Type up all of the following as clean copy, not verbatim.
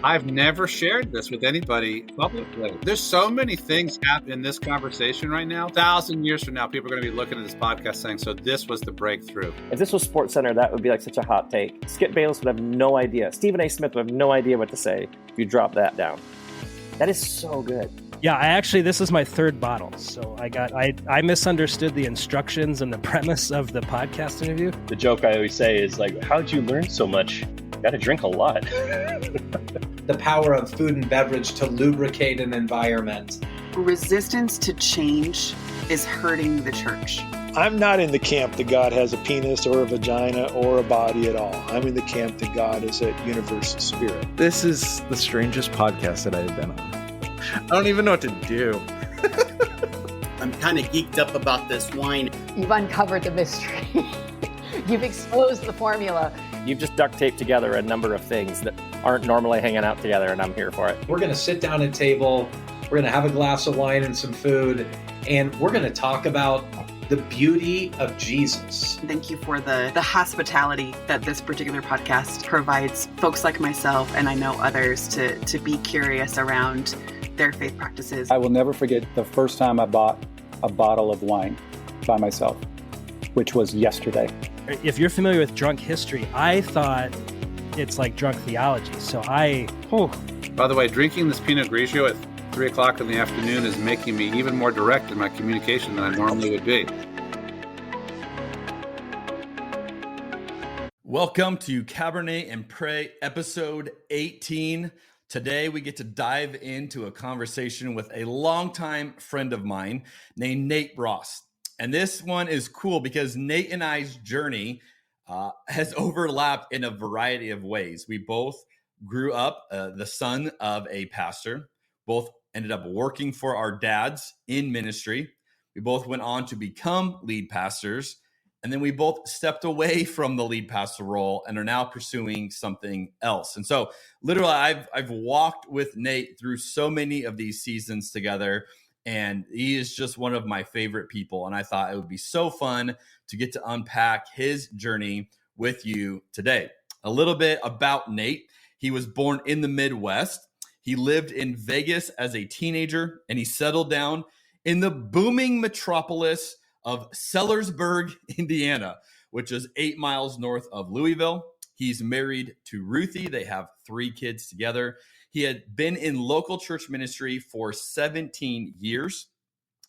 I've never shared this with anybody publicly. There's so many things happening in this conversation right now. 1,000 years from now, people are going to be looking at this podcast saying, so this was the breakthrough. If this was SportsCenter, that would be like such a hot take. Skip Bayless would have no idea. Stephen A. Smith would have no idea what to say if you drop that down. That is so good. Yeah, this is my third bottle. So I misunderstood the instructions and the premise of the podcast interview. The joke I always say is like, how'd you learn so much? Got to drink a lot. The power of food and beverage to lubricate an environment. Resistance to change is hurting the church. I'm not in the camp that God has a penis or a vagina or a body at all. I'm in the camp that God is a universal spirit. This is the strangest podcast that I've been on. I don't even know what to do. I'm kind of geeked up about this wine. You've uncovered the mystery. You've exposed the formula. You've just duct taped together a number of things that aren't normally hanging out together, and I'm here for it. We're going to sit down at a table, we're going to have a glass of wine and some food, and we're going to talk about the beauty of Jesus. Thank you for the hospitality that this particular podcast provides folks like myself, and I know others, to be curious around their faith practices. I will never forget the first time I bought a bottle of wine by myself, which was yesterday. If you're familiar with drunk history, I thought it's like drunk theology. So By the way, drinking this Pinot Grigio at 3 o'clock in the afternoon is making me even more direct in my communication than I normally would be. Welcome to Cabernet and Pray, episode 18. Today, we get to dive into a conversation with a longtime friend of mine named Nate Ross. And this one is cool because Nate and I's journey has overlapped in a variety of ways. We both grew up the son of a pastor, both ended up working for our dads in ministry. We both went on to become lead pastors. And then we both stepped away from the lead pastor role and are now pursuing something else. And so literally I've walked with Nate through so many of these seasons together, and he is just one of my favorite people. And I thought it would be so fun to get to unpack his journey with you today. A little bit about Nate. He was born in the Midwest. He lived in Vegas as a teenager, and he settled down in the booming metropolis of Sellersburg, Indiana, which is 8 miles north of Louisville. He's married to Ruthie. They have 3 kids together. He had been in local church ministry for 17 years.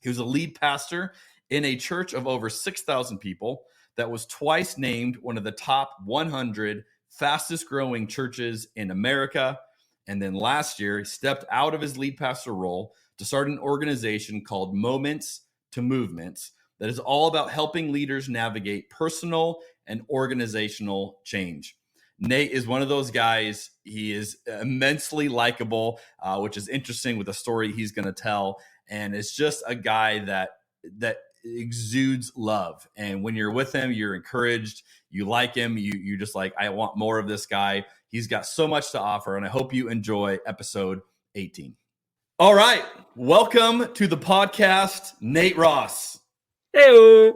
He was a lead pastor in a church of over 6,000 people that was twice named one of the top 100 fastest growing churches in America. And then last year, he stepped out of his lead pastor role to start an organization called Moments to Movements that is all about helping leaders navigate personal and organizational change. Nate is one of those guys. He is immensely likable, which is interesting with the story he's going to tell. And it's just a guy that exudes love. And when you're with him, you're encouraged. You like him. You're just like, I want more of this guy. He's got so much to offer. And I hope you enjoy episode 18. All right. Welcome to the podcast, Nate Ross. Hey.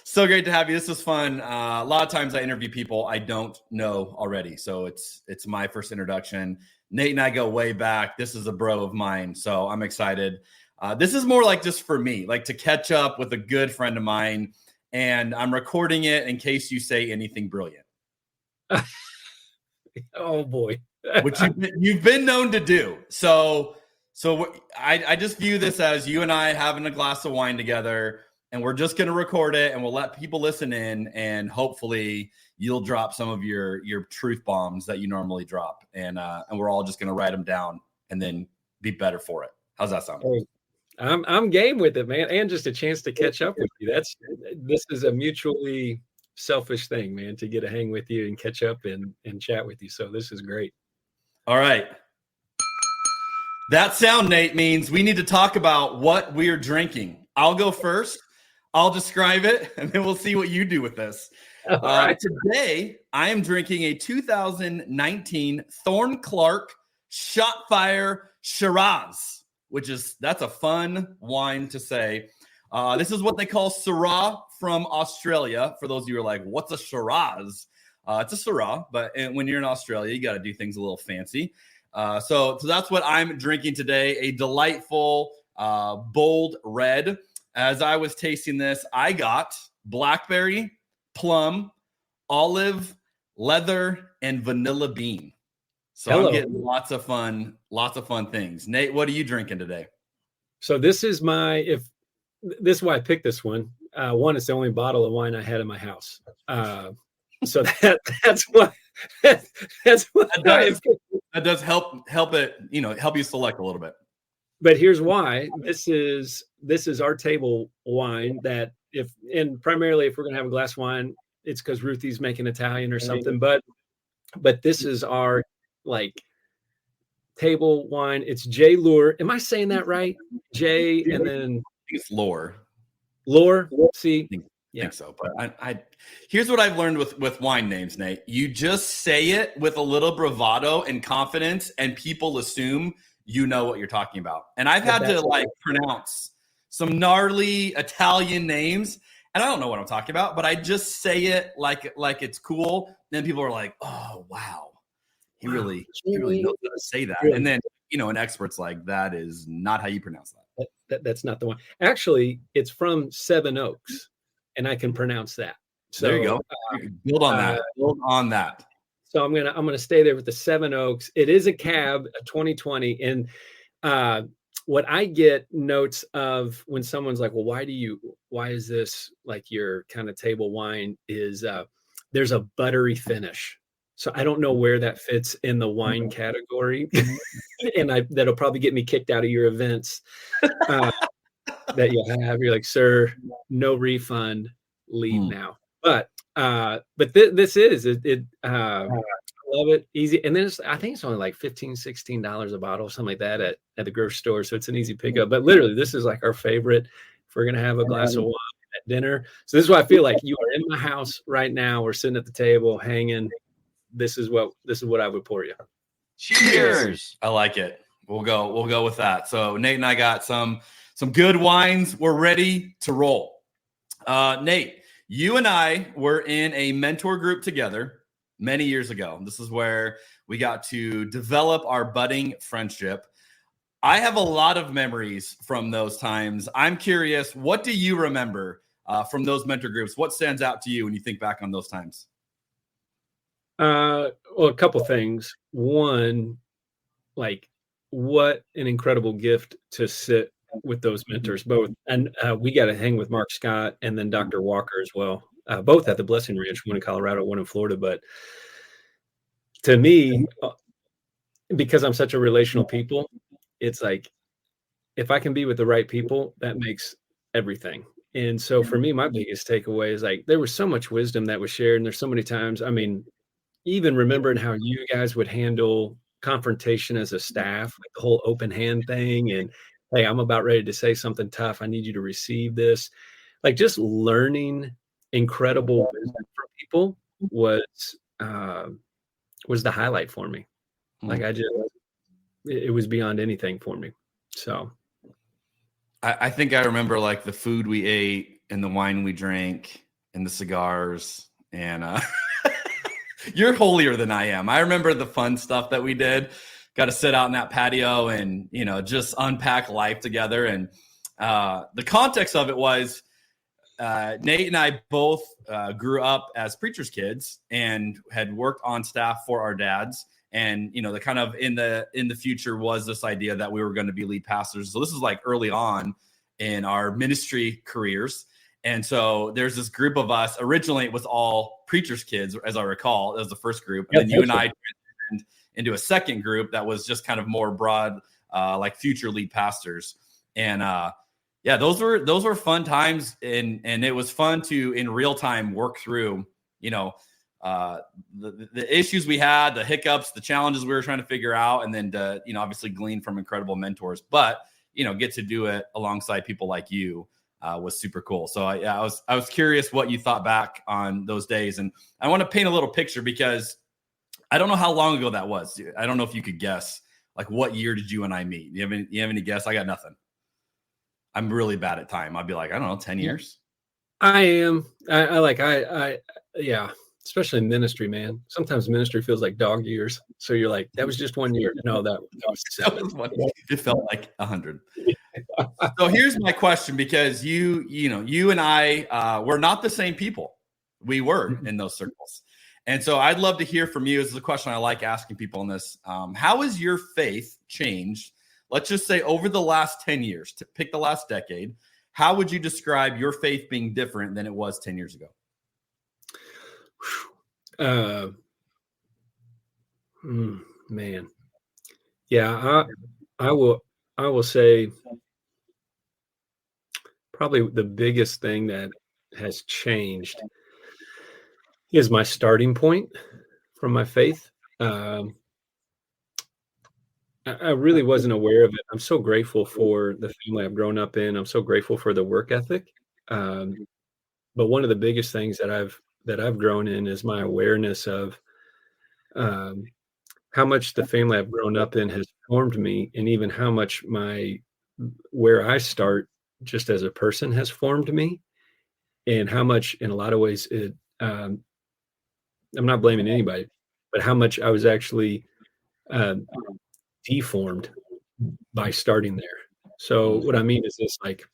So great to have you. This is fun. A lot of times I interview people I don't know already. So it's my first introduction. Nate and I go way back. This is a bro of mine. So I'm excited. This is more like just for me, like to catch up with a good friend of mine. And I'm recording it in case you say anything brilliant. Oh, boy. Which you've been known to do. So I just view this as you and I having a glass of wine together, and we're just going to record it, and we'll let people listen in, and hopefully you'll drop some of your truth bombs that you normally drop, and we're all just going to write them down and then be better for it. How's that sound? Hey, I'm game with it, man, and just a chance to catch up with you. This is a mutually selfish thing, man, to get to hang with you and catch up and chat with you. So this is great. All right. That sound, Nate, means we need to talk about what we're drinking. I'll go first. I'll describe it, and then we'll see what you do with this. All right. Today, I am drinking a 2019 Thorn Clark Shotfire Shiraz, that's a fun wine to say. This is what they call Syrah from Australia. For those of you who are like, what's a Shiraz? It's a Syrah, but when you're in Australia, you got to do things a little fancy. So that's what I'm drinking today, a delightful, bold red. As I was tasting this, I got blackberry, plum, olive, leather, and vanilla bean. So I'm getting lots of fun things. Nate, what are you drinking today? So this is why I picked this one. One, it's the only bottle of wine I had in my house. So that's why that does help it, help you select a little bit. But here's why. This is our table wine that primarily if we're going to have a glass of wine, it's because Ruthie's making Italian or something. But this is our table wine. It's J Lure. Am I saying that right? J and then I think it's Lore. Lore. See, I think so. But I here's what I've learned with wine names, Nate. You just say it with a little bravado and confidence, and people assume you know what you're talking about. And I've had to pronounce some gnarly Italian names, and I don't know what I'm talking about, but I just say it like it's cool. Then people are like, "Oh, wow, he really knows how to say that." And then an expert's like, "That is not how you pronounce that." That's not the one. Actually, it's from Seven Oaks, and I can pronounce that. So there you go. Build on that. Build on that. So I'm gonna stay there with the Seven Oaks. It is a cab, a 2020, and what I get notes of when someone's like, "Well, why is this like your kind of table wine?" Is there's a buttery finish. So I don't know where that fits in the wine category, and that'll probably get me kicked out of your events that you'll have. You're like, "Sir, no refund. Leave now." But this is it. I love it. Easy. And then I think it's only like $15-$16 a bottle, something like that at the grocery store. So it's an easy pickup. But literally, this is like our favorite if we're gonna have a glass of wine at dinner. So this is why I feel like you are in my house right now. We're sitting at the table, hanging. This is what I would pour you. Cheers. I like it. We'll go with that. So Nate and I got some good wines. We're ready to roll. Nate, you and I were in a mentor group together many years ago. This is where we got to develop our budding friendship. I have a lot of memories from those times. I'm curious, what do you remember from those mentor groups? What stands out to you when you think back on those times? Well, a couple things. One, what an incredible gift to sit with those mentors both. And we got to hang with Mark Scott and then Dr. Walker as well. Both at the Blessing Ranch, one in Colorado, one in Florida. But to me, because I'm such a relational people, it's like, if I can be with the right people, that makes everything. And so for me, my biggest takeaway is there was so much wisdom that was shared. And there's so many times, even remembering how you guys would handle confrontation as a staff, the whole open hand thing. And, hey, I'm about ready to say something tough. I need you to receive this. Just learning incredible wisdom from people was the highlight for me. It was beyond anything for me. So I think I remember the food we ate and the wine we drank and the cigars and you're holier than I am. I remember the fun stuff that we did. Got to sit out in that patio and, just unpack life together. And the context of it was Nate and I both grew up as preacher's kids and had worked on staff for our dads. And, the kind of in the future was this idea that we were going to be lead pastors. So this is early on in our ministry careers. And so there's this group of us. Originally, it was all preacher's kids, as I recall. That was the first group. And then you and I transitioned into a second group that was just kind of more broad, future lead pastors. And those were fun times. And it was fun to, in real time, work through, the issues we had, the hiccups, the challenges we were trying to figure out, and then to, obviously glean from incredible mentors. But, get to do it alongside people like you. Was super cool. So I was curious what you thought back on those days. And I want to paint a little picture because I don't know how long ago that was. I don't know if you could guess, what year did you and I meet? You have any guess? I got nothing. I'm really bad at time. I'd be I don't know, 10 years. I am. Yeah. especially in ministry, man. Sometimes ministry feels like dog years. So you're like, that was just 1 year. No, that was 7. It felt like 100. So here's my question, because you and I were not the same people. We were in those circles. And so I'd love to hear from you. This is a question I like asking people on this. How has your faith changed? Let's just say over the last 10 years, to pick the last decade. How would you describe your faith being different than it was 10 years ago? Man. Yeah, I will say probably the biggest thing that has changed is my starting point from my faith. I really wasn't aware of it. I'm so grateful for the family I've grown up in. I'm so grateful for the work ethic. But one of the biggest things that I've grown in is my awareness of how much the family I've grown up in has formed me, and even how much where I start just as a person has formed me, and how much, in a lot of ways, I'm not blaming anybody, but how much I was actually deformed by starting there. So what I mean is this, like,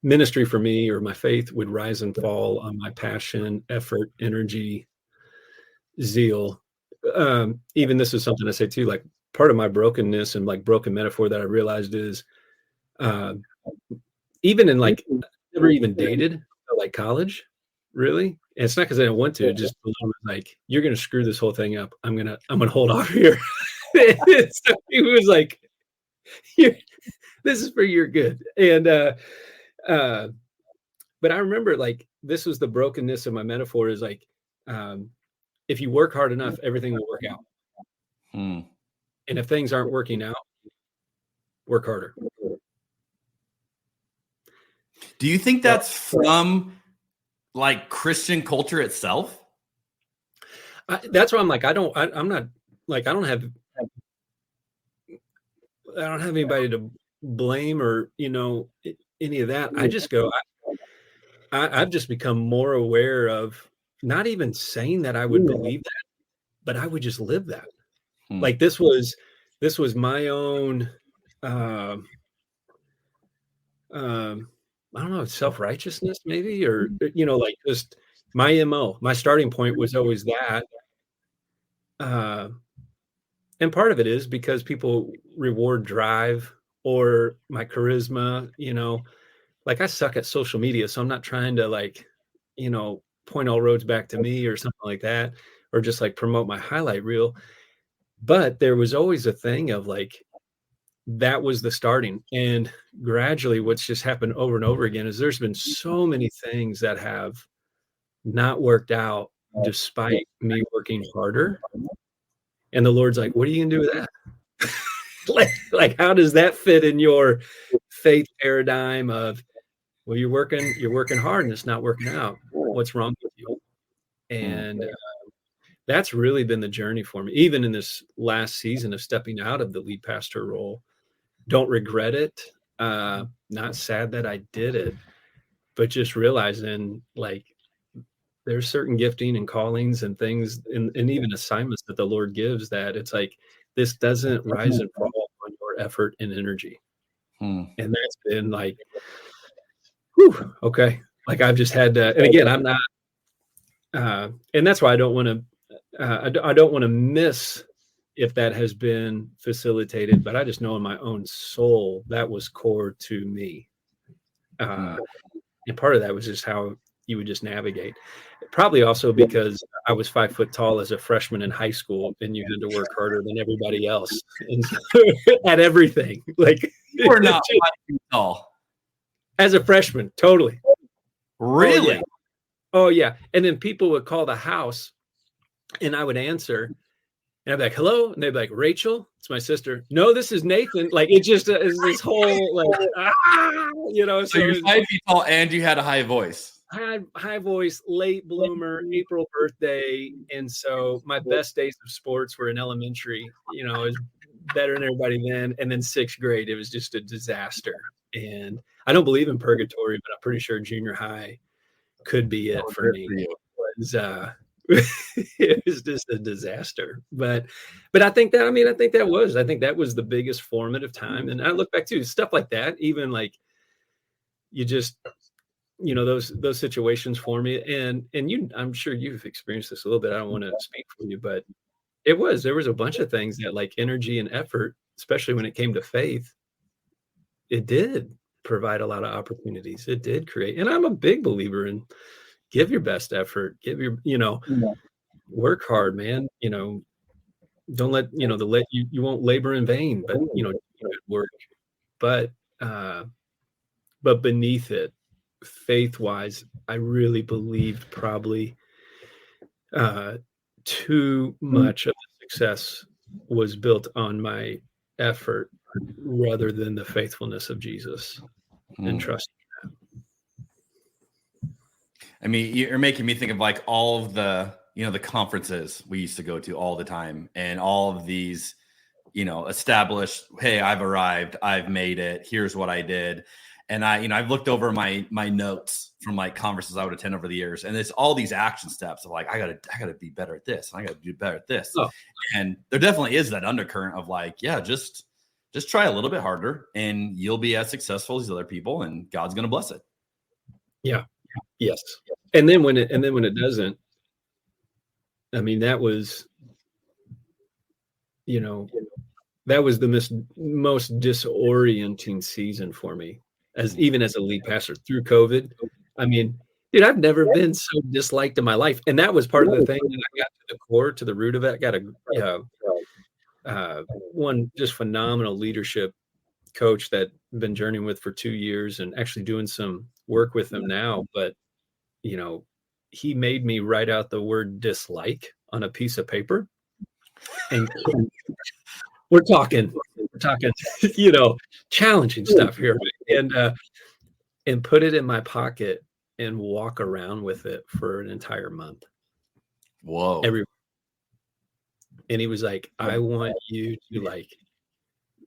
ministry for me, or my faith, would rise and fall on my passion, effort, energy, zeal. Even this is something I say too, like, part of my brokenness and like broken metaphor that I realized is even in like, never even dated like college, really. And it's not because I don't want to, just like, you're going to screw this whole thing up. I'm going to hold off here. So he was like, this is for your good. And, but I remember, like, this was the brokenness of my metaphor, is like, if you work hard enough, everything will work out. And if things aren't working out, work harder. Do you think that's from like Christian culture itself? That's why I'm like, I don't have anybody to blame, or, any of that. I just go, I've just become more aware of not even saying that I would believe that, but I would just live that. Like, this was my own, I don't know, self-righteousness maybe, or, like, just my MO, my starting point was always that. And part of it is because people reward drive or my charisma, like, I suck at social media. So I'm not trying to, like, point all roads back to me or something like that, or just like promote my highlight reel. But there was always a thing of like, that was the starting. And gradually what's just happened over and over again is there's been so many things that have not worked out despite me working harder. And the Lord's like, what are you gonna do with that? like how does that fit in your faith paradigm of, well, you're working hard and it's not working out. What's wrong with you? And that's really been the journey for me, even in this last season of stepping out of the lead pastor role. Don't regret it. Not sad that I did it, but just realizing, like, there's certain gifting and callings and things and even assignments that the Lord gives that it's like, this doesn't rise and fall on your effort and energy. And that's been like, whew, okay. Like, I've just had to, and again, I'm not, and that's why I don't want to miss if that has been facilitated, but I just know in my own soul, that was core to me. And part of that was just how you would just navigate. Probably also because I was 5 foot tall as a freshman in high school, and you had to work harder than everybody else and at everything. Like, you were not 5 feet tall as a freshman. Totally. Really? Oh yeah. And then people would call the house and I would answer. And I'd be like, hello? And they'd be like, Rachel, it's my sister. No, this is Nathan. Like, it just is this whole, like, So you're 5 feet tall and you had a high voice. I had high voice, late bloomer, April birthday. And so my best days of sports were in elementary, it was better than everybody then. And then 6th grade, it was just a disaster. And I don't believe in purgatory, but I'm pretty sure junior high could be it for me. It was, it was just a disaster. But I think that, I think that was the biggest formative time. And I look back to stuff like that, even like you just, those situations for me. And I'm sure you've experienced this a little bit. I don't want to speak for you, but there was a bunch of things that, like, energy and effort, especially when it came to faith, it did provide a lot of opportunities. It did create, and I'm a big believer in give your best effort, give your, work hard, man. Don't let, you won't labor in vain, but, work. But beneath it, faith wise, I really believed probably too much of the success was built on my effort rather than the faithfulness of Jesus and trust. I mean, you're making me think of like all of the, the conferences we used to go to all the time, and all of these, established, hey, I've arrived, I've made it, here's what I did. And I've looked over my notes from like conferences I would attend over the years, and it's all these action steps of like, I gotta be better at this, and I gotta do better at this. Oh. And there definitely is that undercurrent of like, yeah, just try a little bit harder and you'll be as successful as other people, and God's gonna bless it. Yeah. Yes. And then when it doesn't, I mean, that was the most disorienting season for me, as a lead pastor through COVID. I mean, dude, I've never been so disliked in my life. And that was part of the thing that I got to the core, to the root of it. I got one just phenomenal leadership coach that I've been journeying with for 2 years, and actually doing some work with him now. But, he made me write out the word dislike on a piece of paper. And we're talking, challenging stuff here, and put it in my pocket and walk around with it for an entire month. Whoa. And he was like, I want you to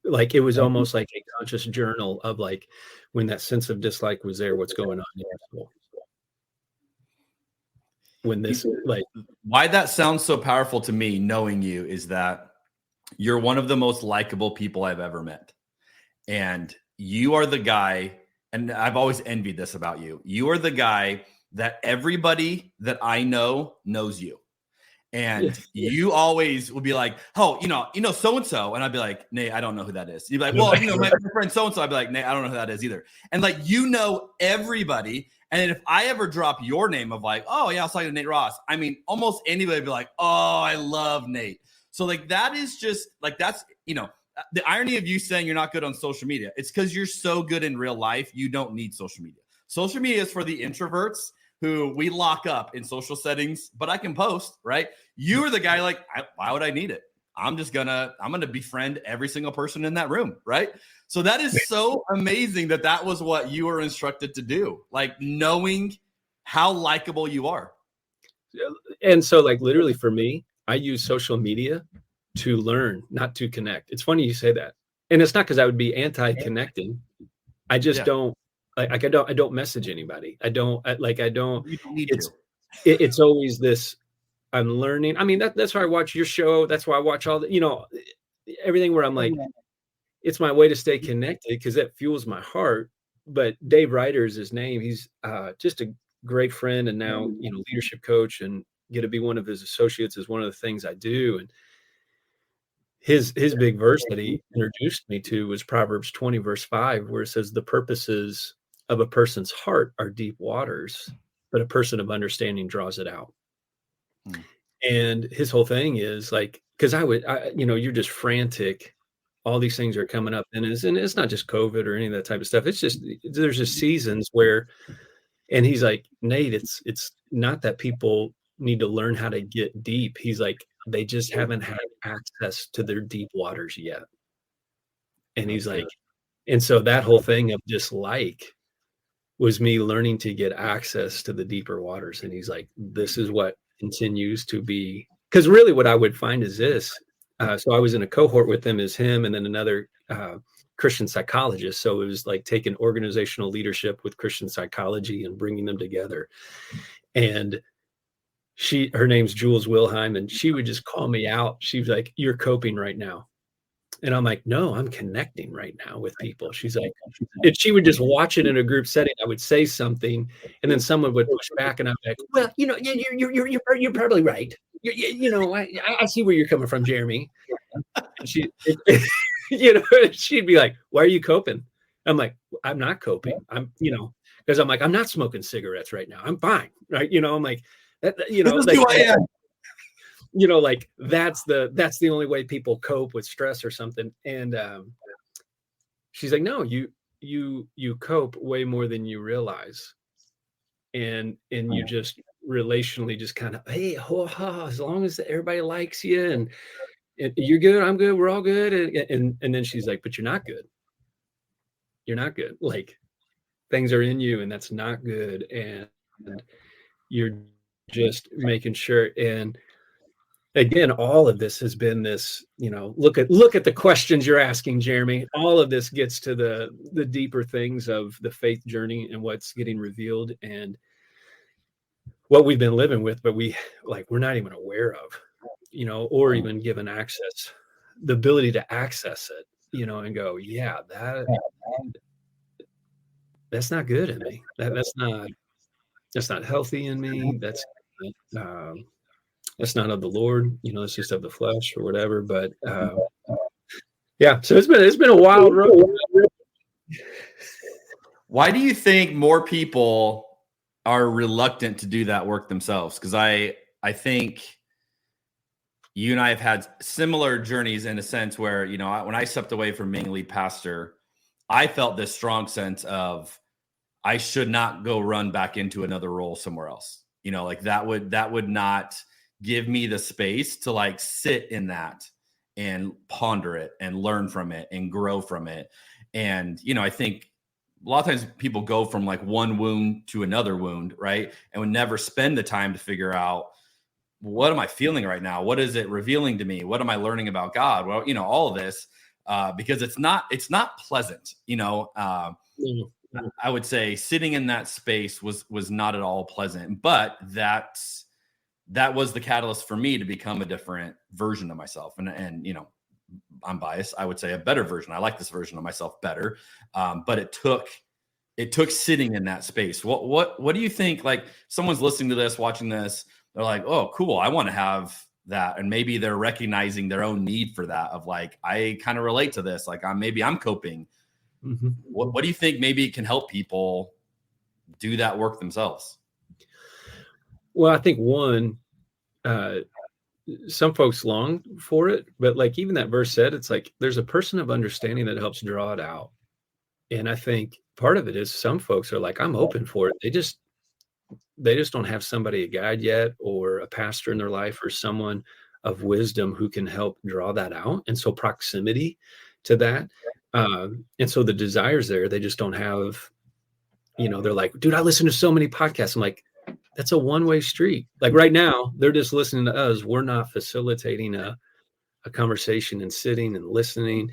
like, it was almost like a conscious journal of like, when that sense of dislike was there, what's going on in your soul. When this, like, why that sounds so powerful to me, knowing you, is that you're one of the most likable people I've ever met. And you are the guy, and I've always envied this about you. You are the guy that everybody that I know knows you. And you always will be like, oh, so-and-so. And I'd be like, Nate, I don't know who that is. You'd be like, well, my friend so-and-so. I'd be like, Nate, I don't know who that is either. And like, everybody. And if I ever drop your name of like, oh yeah, I was talking to Nate Ross, I mean, almost anybody would be like, oh, I love Nate. So like, that is just like, that's, the irony of you saying you're not good on social media. It's because you're so good in real life. You don't need social media. Social media is for the introverts who we lock up in social settings, but I can post, right? You are the guy like, why would I need it? I'm going to befriend every single person in that room, right? So that is so amazing that was what you were instructed to do, like knowing how likable you are. And so like, literally for me, I use social media to learn, not to connect. It's funny you say that. And it's not because I would be anti-connecting. I just don't, I don't message anybody. You don't need to. It's always this, I'm learning. I mean, that's why I watch your show. That's why I watch all the, everything where I'm like, it's my way to stay connected because that fuels my heart. But Dave Ryder is his name. He's just a great friend, and now, leadership coach, and get to be one of his associates is one of the things I do. And his big verse that he introduced me to was Proverbs 20, verse 5, where it says, the purposes of a person's heart are deep waters, but a person of understanding draws it out. And his whole thing is like, because you're just frantic. All these things are coming up, and it's not just COVID or any of that type of stuff. It's just, there's just seasons where, and he's like, Nate, it's not that people need to learn how to get deep. He's like, they just haven't had access to their deep waters yet. And he's like, and so that whole thing of dislike was me learning to get access to the deeper waters. And he's like, this is what continues to be, because really what I would find is this. So I was in a cohort with him, and then another Christian psychologist. So it was like taking organizational leadership with Christian psychology and bringing them together. And her name's Jules Wilhelm, and she would just call me out. She was like, "You're coping right now." And I'm like, "No, I'm connecting right now with people." She's like, and she would just watch it in a group setting. I would say something, and then someone would push back, and I'm like, "Well, you're probably right. I see where you're coming from, Jeremy." And she'd be like, "Why are you coping?" I'm like, "I'm not coping. Because I'm like, I'm not smoking cigarettes right now. I'm fine, right? I'm like, like, who I am. Like that's the only way people cope with stress or something." And she's like, "No, you cope way more than you realize, and you just relationally just kind of, hey, as long as everybody likes you and you're good, I'm good, we're all good." And then she's like, "But you're not good. You're not good. Like things are in you, and that's not good, and you're just making sure." And again, all of this has been this, look at the questions you're asking, Jeremy. All of this gets to the deeper things of the faith journey and what's getting revealed and what we've been living with, but we're not even aware of, or even given access, the ability to access it, and go, yeah, that's not good in me. That's not healthy in me. That's not of the Lord, it's just of the flesh or whatever. But yeah, so it's been a wild road. Why do you think more people are reluctant to do that work themselves? Because I think you and I have had similar journeys in a sense where, when I stepped away from being lead pastor, I felt this strong sense of I should not go run back into another role somewhere else. Like that would not give me the space to sit in that and ponder it and learn from it and grow from it. And, I think a lot of times people go from one wound to another wound, right? And would never spend the time to figure out, what am I feeling right now? What is it revealing to me? What am I learning about God? Well, all of this, because it's not pleasant, I would say sitting in that space was not at all pleasant, but that was the catalyst for me to become a different version of myself. And I'm biased. I would say a better version. I like this version of myself better. But it took sitting in that space. What do you think? Like someone's listening to this, watching this, they're like, "Oh, cool. I want to have that." And maybe they're recognizing their own need for that of I kind of relate to this. Maybe I'm coping. Mm-hmm. What do you think maybe it can help people do that work themselves? Well, I think one, some folks long for it, but even that verse said, it's there's a person of understanding that helps draw it out. And I think part of it is some folks are I'm open for it. They just don't have somebody, a guide yet, or a pastor in their life, or someone of wisdom who can help draw that out. And so proximity to that. And so the desire's there, they just don't have, they're like, "Dude, I listen to so many podcasts." I'm like, that's a one-way street. Right now, they're just listening to us. We're not facilitating a conversation and sitting and listening.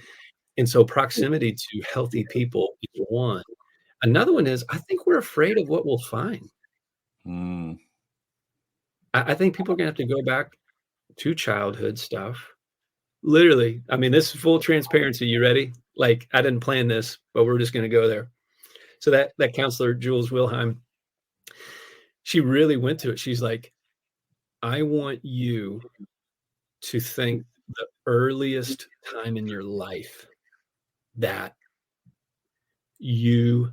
And so proximity to healthy people is one. Another one is I think we're afraid of what we'll find. I think people are going to have to go back to childhood stuff. Literally. I mean, this is full transparency. You ready? I didn't plan this, but we're just going to go there. So that counselor, Jules Wilhelm, she really went to it. She's like, "I want you to think the earliest time in your life that you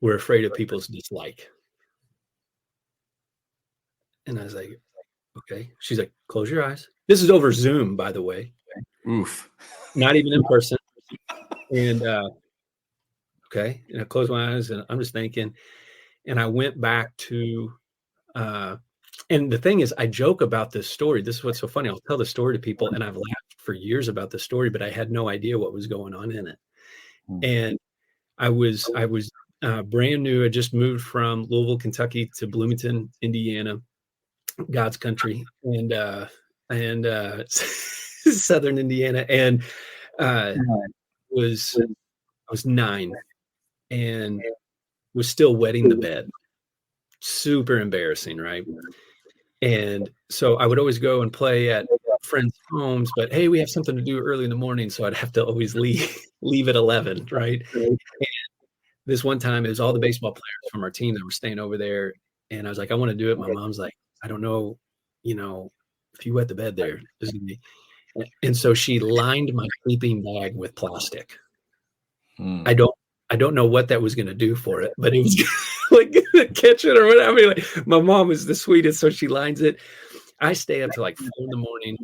were afraid of people's dislike." And I was like, "Okay." She's like, "Close your eyes." This is over Zoom, by the way. Oof. Not even in person. And okay. And I closed my eyes and I'm just thinking. And I went back to and the thing is, I joke about this story. This is what's so funny. I'll tell the story to people, and I've laughed for years about the story, but I had no idea what was going on in it. And I was brand new. I just moved from Louisville, Kentucky to Bloomington, Indiana, God's country, and Southern Indiana. And I was 9 and was still wetting the bed. Super embarrassing, right? And so I would always go and play at friends' homes, but hey, we have something to do early in the morning. So I'd have to always leave at 11. Right. And this one time it was all the baseball players from our team that were staying over there. And I was like, I want to do it. My mom's like, I don't know, if you wet the bed there, this is gonna be. And so she lined my sleeping bag with plastic. I don't know what that was going to do for it, but it was like catch it or whatever. I mean, like, my mom was the sweetest, so she lines it. I stay up to like 4 a.m,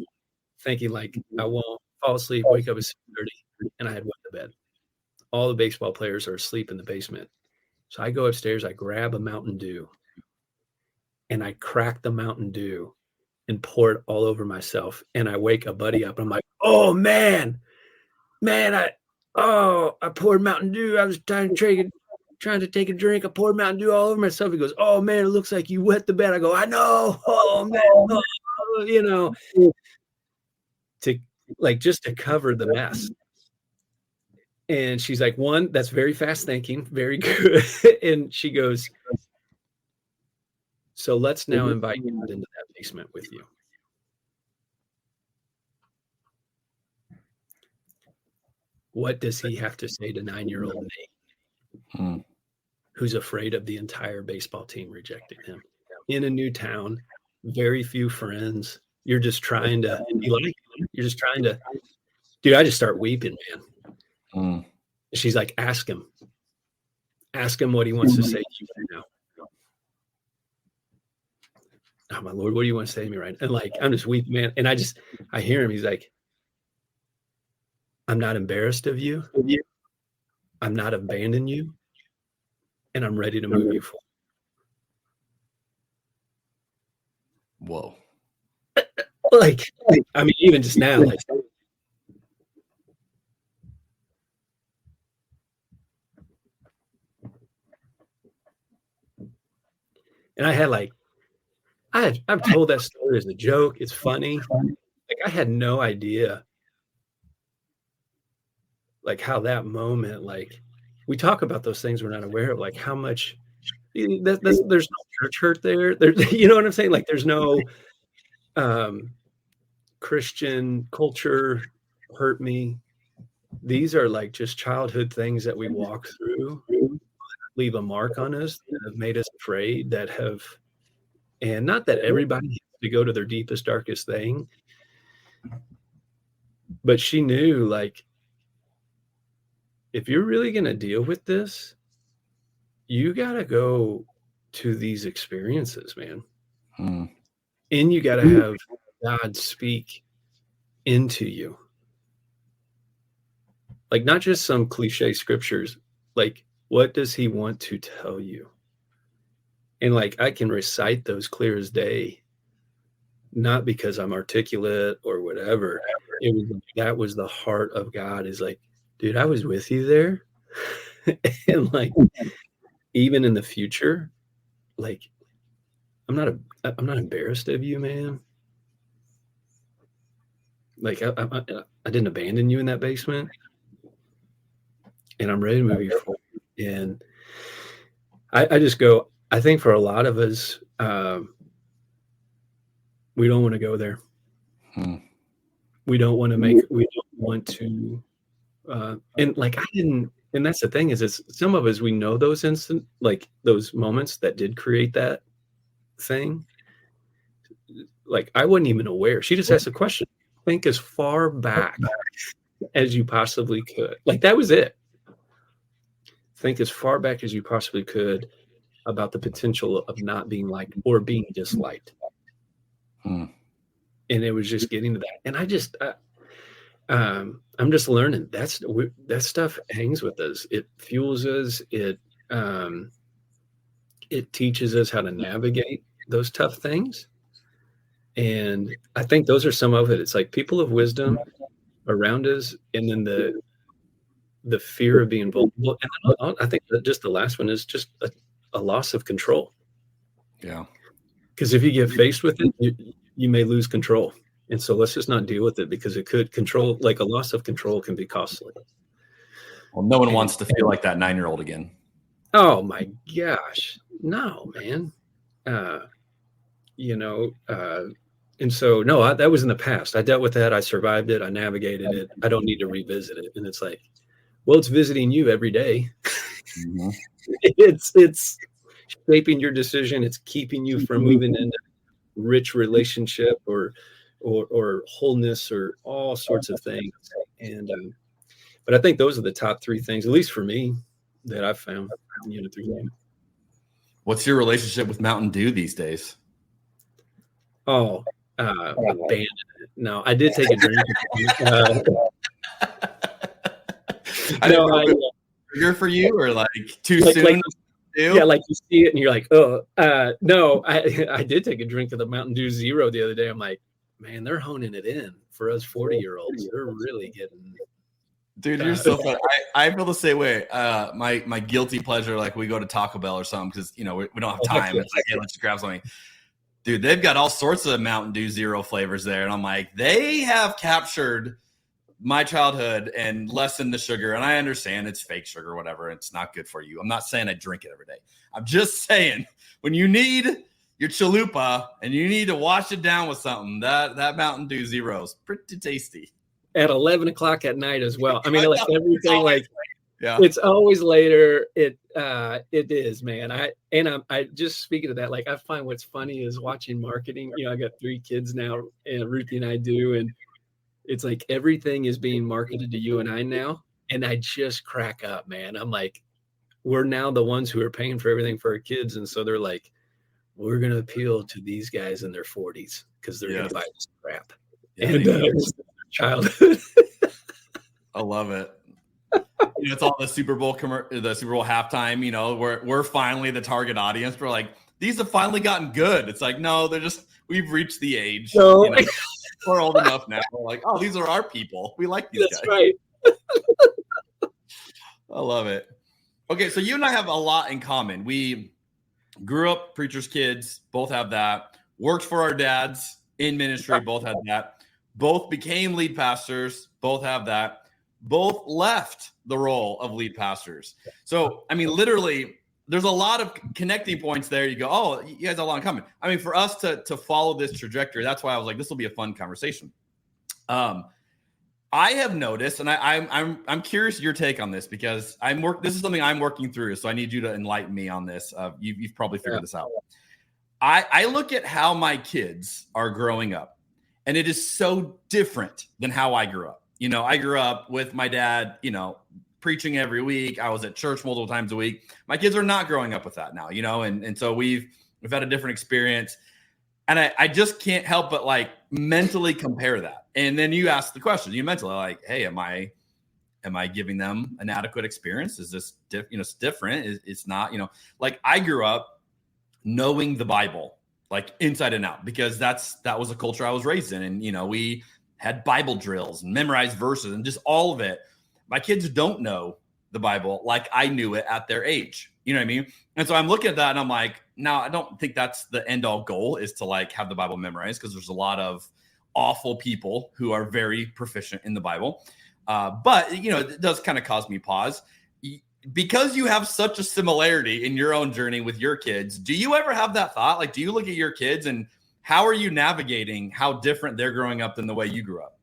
thinking like I won't fall asleep, wake up at 6:30, and I had wet the bed. All the baseball players are asleep in the basement. So I go upstairs, I grab a Mountain Dew, and I crack the Mountain Dew and pour it all over myself. And I wake a buddy up. And I'm like, oh man, I poured Mountain Dew. I was trying to take a drink. I poured Mountain Dew all over myself. He goes, oh man, it looks like you wet the bed. I go, I know. Oh man, to like just to cover the mess. And she's like, one, that's very fast thinking, very good. And she goes, so let's now invite God into that basement with you. What does he have to say to 9-year-old Nate, who's afraid of the entire baseball team rejecting him? In a new town, very few friends. You're just trying to be like, you're just trying to, dude, I just start weeping, man. She's like, ask him what he wants to say to you right now. Oh my Lord, what do you want to say to me right now? And like, I'm just weeping, man. And I hear him. He's like, I'm not embarrassed of you. I'm not abandoning you. And I'm ready to move you forward. Whoa. Like, I mean, even just now, like, and I had like, I've told that story as a joke. It's funny. Like, I had no idea, like, how that moment, like, we talk about those things we're not aware of, like how much there's no church hurt there. You know what I'm saying? Like, there's no Christian culture hurt me. These are like just childhood things that we walk through, leave a mark on us, that have made us afraid, that have, and not that everybody has to go to their deepest, darkest thing, but she knew, like, if you're really going to deal with this, you got to go to these experiences, man. And you got to have God speak into you. Like, not just some cliche scriptures, like, what does he want to tell you? And like, I can recite those clear as day, not because I'm articulate or whatever. That was the heart of God, is like, dude, I was with you there. And like, even in the future, like, I'm not embarrassed of you, man. Like, I didn't abandon you in that basement, and I'm ready to move you forward. And I just go, I think for a lot of us, we don't want to go there. We don't want to and like, and that's the thing, is some of us, we know those like those moments that did create that thing. Like, I wasn't even aware. She just asked a question. Think as far back as you possibly could. Like, that was it. Think as far back as you possibly could about the potential of not being liked or being disliked. And it was just getting to that. And I'm just learning that stuff hangs with us. It fuels us. It teaches us how to navigate those tough things. And I think those are some of it. It's like people of wisdom around us, and then the fear of being vulnerable. And I think that just the last one is just a loss of control. Yeah. Because if you get faced with it, you may lose control. And so let's just not deal with it, because it could control, like, a loss of control can be costly. Well, no one wants to feel like that 9-year-old again. Oh my gosh. No, man. And so, no, that was in the past. I dealt with that. I survived it. I navigated it. I don't need to revisit it. And it's like, well, it's visiting you every day. Mm-hmm. It's shaping your decision. It's keeping you from moving into rich relationship or wholeness or all sorts of things. And but I think those are the top three things, at least for me, that I've found. Through. What's your relationship with Mountain Dew these days? Oh, abandoned it. No, I did take a drink. Sugar for you, or like too soon? Yeah, like you see it and you're like, oh, no. I did take a drink of the Mountain Dew Zero the other day. I'm like, man, they're honing it in for us 40-year-olds. They're really getting. Dude, you're so funny. I feel the same way. My guilty pleasure, like we go to Taco Bell or something because we don't have time. It's like, hey, let's just grab something. Dude, they've got all sorts of Mountain Dew Zero flavors there, and I'm like, they have captured my childhood and lessened the sugar. And I understand it's fake sugar, or whatever. It's not good for you. I'm not saying I drink it every day. I'm just saying when you need your chalupa and you need to wash it down with something, that Mountain Dew Zero is pretty tasty. At 11 o'clock at night as well. I mean, like everything, like yeah, it's always later. It is, man. I just speaking of that, like I find what's funny is watching marketing. I got 3 kids now, and Ruthie and I do, and it's like everything is being marketed to you and I now, and I just crack up, man. I'm like, we're now the ones who are paying for everything for our kids, and so they're like, we're gonna appeal to these guys in their 40s because they're gonna buy this crap. Yeah, and childhood. I love it. It's all the Super Bowl halftime. We're finally the target audience. We're like, these have finally gotten good. It's like, no, we've reached the age. No. We're old enough now. We're like, oh, these are our people. We like these guys. That's right. I love it. Okay, so you and I have a lot in common. We grew up preachers' kids, both have that. Worked for our dads in ministry, both had that. Both became lead pastors, both have that. Both left the role of lead pastors. So, I mean, literally, there's a lot of connecting points there. You go, oh, you guys have a lot in common. I mean, for us to follow this trajectory, that's why I was like, this will be a fun conversation. I have noticed, and I'm curious your take on this because this is something I'm working through. So I need you to enlighten me on this. You've probably figured this out. I look at how my kids are growing up, and it is so different than how I grew up. I grew up with my dad, preaching every week. I was at church multiple times a week. My kids are not growing up with that now, and so we've had a different experience. And I just can't help but like mentally compare that. And then you ask the question, you mentally like, hey, am I giving them an adequate experience? Is this it's different? It's not, like I grew up knowing the Bible like inside and out because that was a culture I was raised in. And, we had Bible drills and memorized verses and just all of it. My kids don't know the Bible like I knew it at their age. You know what I mean? And so I'm looking at that and I'm like, no, I don't think that's the end all goal is to like have the Bible memorized because there's a lot of awful people who are very proficient in the Bible. But, it does kind of cause me pause. Because you have such a similarity in your own journey with your kids, do you ever have that thought? Like, do you look at your kids and how are you navigating how different they're growing up than the way you grew up?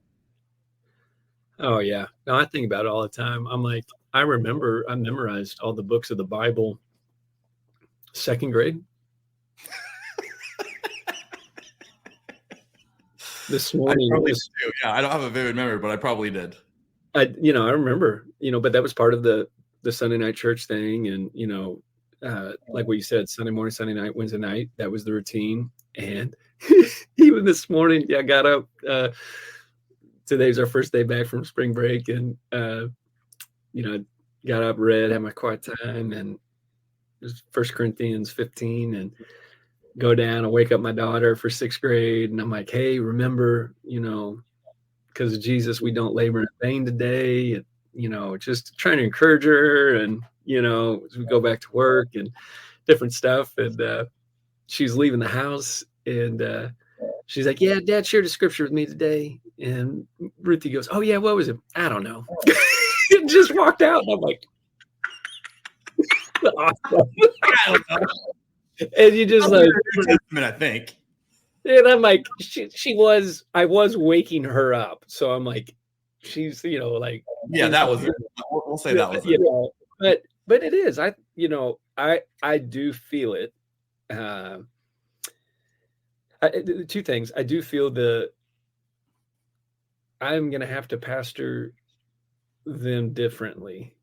Oh, yeah. No, I think about it all the time. I'm like, I remember I memorized all the books of the Bible 2nd grade. This morning. Yeah, I don't have a vivid memory, but I probably did. I remember, but that was part of the Sunday night church thing. And, like what you said, Sunday morning, Sunday night, Wednesday night, that was the routine. And even this morning, I got up. Today's our first day back from spring break. And, got up, read, had my quiet time. And it was 1 Corinthians 15 and go down and wake up my daughter for 6th grade. And I'm like, hey, remember, because of Jesus, we don't labor in vain today. And, just trying to encourage her and, as we go back to work and different stuff. And she's leaving the house and she's like, yeah, Dad shared a scripture with me today. And Ruthie goes, oh, yeah, what was it? I don't know. It just walked out. And I'm like, awesome. I don't know. And you just New Testament, I think. And I'm like, I was waking her up. So I'm like, she's, like, Yeah, that was it. We'll say that was it. But it is, I do feel it. Two things. I do feel I'm going to have to pastor them differently,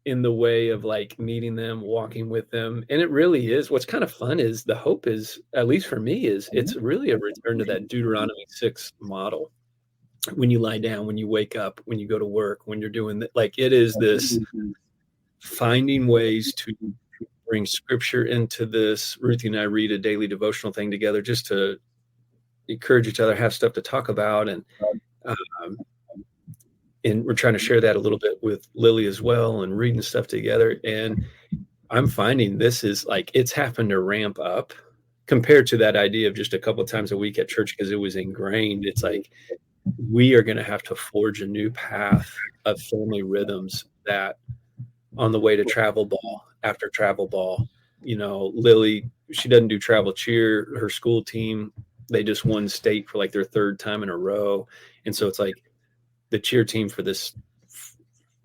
in the way of like meeting them, walking with them. And it really is, what's kind of fun is the hope is, at least for me, is it's really a return to that Deuteronomy 6 model. When you lie down, when you wake up, when you go to work, when you're doing like, it is this finding ways to bring scripture into this. Ruthie and I read a daily devotional thing together just to encourage each other, have stuff to talk about. And we're trying to share that a little bit with Lily as well, and reading stuff together. And I'm finding this is like, it's happened to ramp up compared to that idea of just a couple of times a week at church, because it was ingrained. It's like, we are going to have to forge a new path of family rhythms that on the way to travel ball, after travel ball, Lily, she doesn't do travel cheer. Her school team, they just won state for like their third time in a row. And so it's like, the cheer team for this,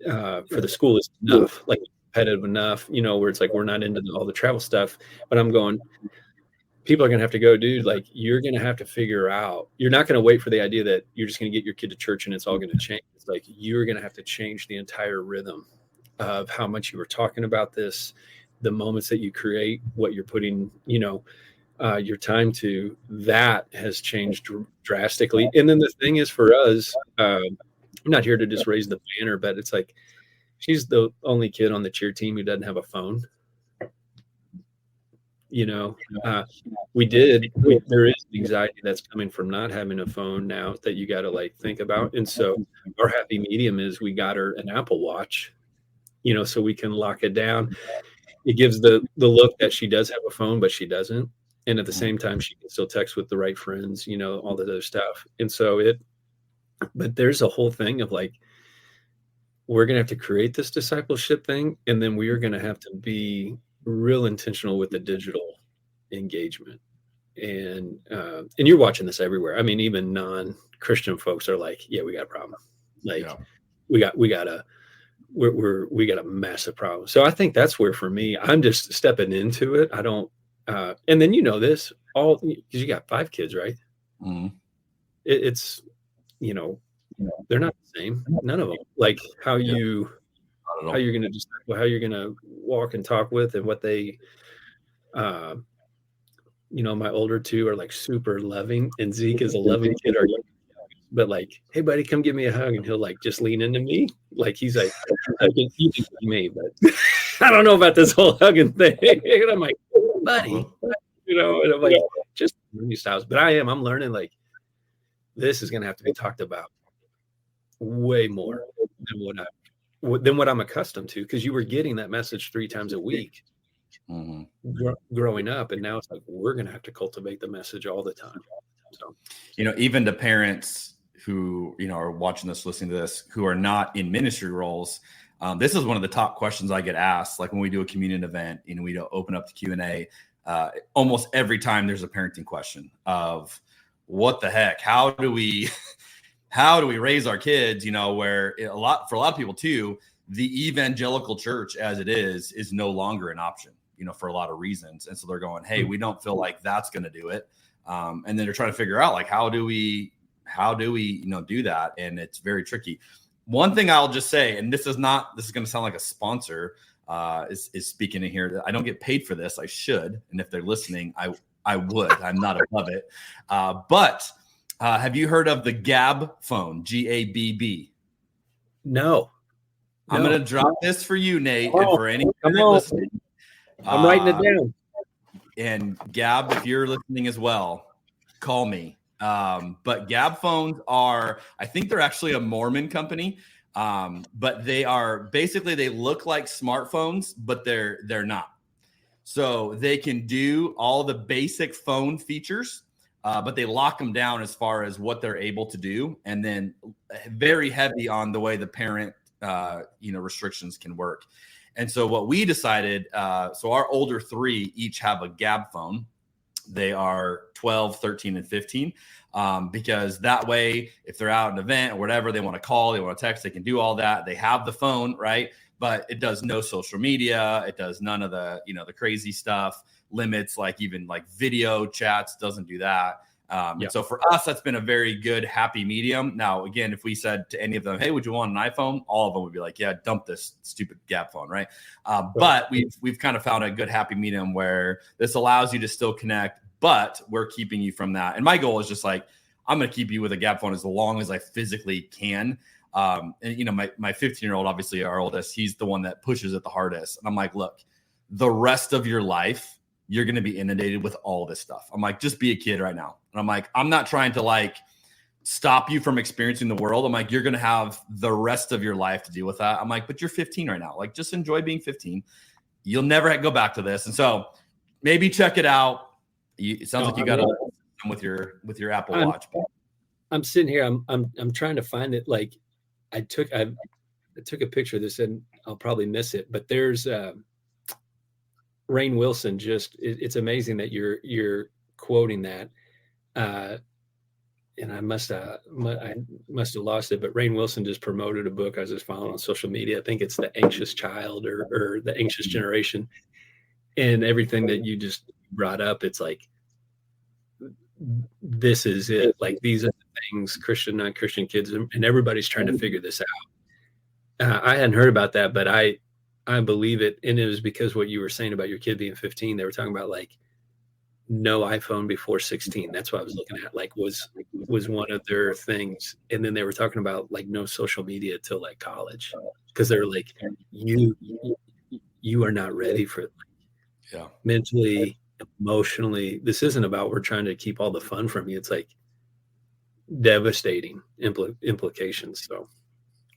for the school is enough, like competitive enough, where it's like, we're not into all the travel stuff. But I'm going, people are going to have to go, dude, like, you're going to have to figure out, you're not going to wait for the idea that you're just going to get your kid to church and it's all going to change. It's like, you're going to have to change the entire rhythm of how much you were talking about this, the moments that you create, what you're putting, your time to. That has changed drastically. And then the thing is, for us, I'm not here to just raise the banner, but it's like, she's the only kid on the cheer team who doesn't have a phone. There is anxiety that's coming from not having a phone now that you got to like think about. And so our happy medium is we got her an Apple Watch, so we can lock it down. It gives the look that she does have a phone, but she doesn't. And at the same time, she can still text with the right friends, all the other stuff. And so but there's a whole thing of like, we're going to have to create this discipleship thing. And then we are going to have to be real intentional with the digital engagement. And you're watching this everywhere. I mean, even non-Christian folks are like, yeah, we got a problem. Like, we got a massive problem. So I think that's where, for me, I'm just stepping into it. I don't, and then, this all, because you got 5 kids, right? Mm-hmm. It's, they're not the same. None of them. Like how you're going to just, how you're going to walk and talk with, and what they, my older 2 are like super loving, and Zeke is a loving kid. But like, hey buddy, come give me a hug. And he'll like just lean into me. Like he's like, he thinks me, but I don't know about this whole hugging thing. And I'm like, buddy, and I'm like, just new styles. But I'm learning, like, this is going to have to be talked about way more than what I'm accustomed to. Cause you were getting that message 3 times a week growing up. And now it's like, we're going to have to cultivate the message all the time. So, even to parents who, are watching this, listening to this, who are not in ministry roles, this is one of the top questions I get asked. Like when we do a communion event, we open up the Q&A, almost every time there's a parenting question of what the heck, how do we raise our kids? Where for a lot of people too, the evangelical church as it is no longer an option, for a lot of reasons. And so they're going, hey, we don't feel like that's going to do it. And then they're trying to figure out, like, how do we do that? And it's very tricky. One thing I'll just say, and this is going to sound like a sponsor is speaking in here. I don't get paid for this. I should. And if they're listening, I would. I'm not above it. But have you heard of the Gabb phone? GABB? No. I'm going to drop this for you, Nate, and for anyone listening. I'm writing it down. And Gabb, if you're listening as well, call me. But Gabb phones I think they're actually a Mormon company. But they are basically, they look like smartphones, but they're not. So they can do all the basic phone features, but they lock them down as far as what they're able to do. And then very heavy on the way the parent, restrictions can work. And so what we decided, so our older 3 each have a Gabb phone. they are 12, 13, and 15. Because that way, if they're out at an event or whatever, they want to call, they want to text, they can do all that. They have the phone, right? But it does no social media. It does none of the, the crazy stuff, limits, like even like video chats, doesn't do that. And so for us, that's been a very good, happy medium. Now, again, if we said to any of them, hey, would you want an iPhone? All of them would be like, yeah, dump this stupid Gap phone, right? But we've kind of found a good, happy medium where this allows you to still connect, but we're keeping you from that. And my goal is just like, I'm going to keep you with a Gap phone as long as I physically can. And, my 15-year-old, obviously our oldest, he's the one that pushes it the hardest. And I'm like, look, the rest of your life, you're going to be inundated with all this stuff. I'm like, just be a kid right now. And I'm like, I'm not trying to like stop you from experiencing the world. I'm like, you're going to have the rest of your life to deal with that. I'm like, but you're 15 right now. Like, just enjoy being 15. You'll never go back to this. And so maybe check it out. It sounds like you got to with your Apple Watch. I'm sitting here. I'm trying to find it. Like I took a picture of this and I'll probably miss it, but there's Rainn Wilson. It's amazing that you're quoting that. And I must have lost it, but Rainn Wilson just promoted a book I was just following on social media. I think it's The Anxious Child or The Anxious Generation. And everything that you just brought up, it's like, this is it. Like, these are the things Christian, non-Christian kids, and everybody's trying to figure this out. I hadn't heard about that, but I believe it. And it was because what you were saying about your kid being 15, they were talking about like no iPhone before 16. That's what I was looking at, like was one of their things. And then they were talking about like no social media till like college, because they're like, you are not ready for it. Yeah. Mentally, emotionally, this isn't about we're trying to keep all the fun from you. It's like devastating implications. So,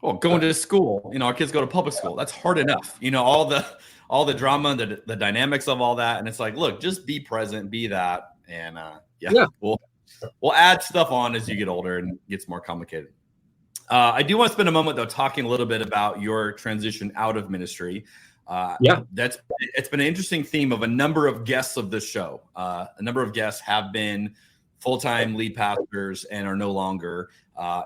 well, going to school, our kids go to public school. That's hard enough. All the drama, the dynamics of all that. And it's like, look, just be present, be that. And we'll add stuff on as you get older and it gets more complicated. I do want to spend a moment though, talking a little bit about your transition out of ministry. It's been an interesting theme of a number of guests of this show. A number of guests have been full-time lead pastors and are no longer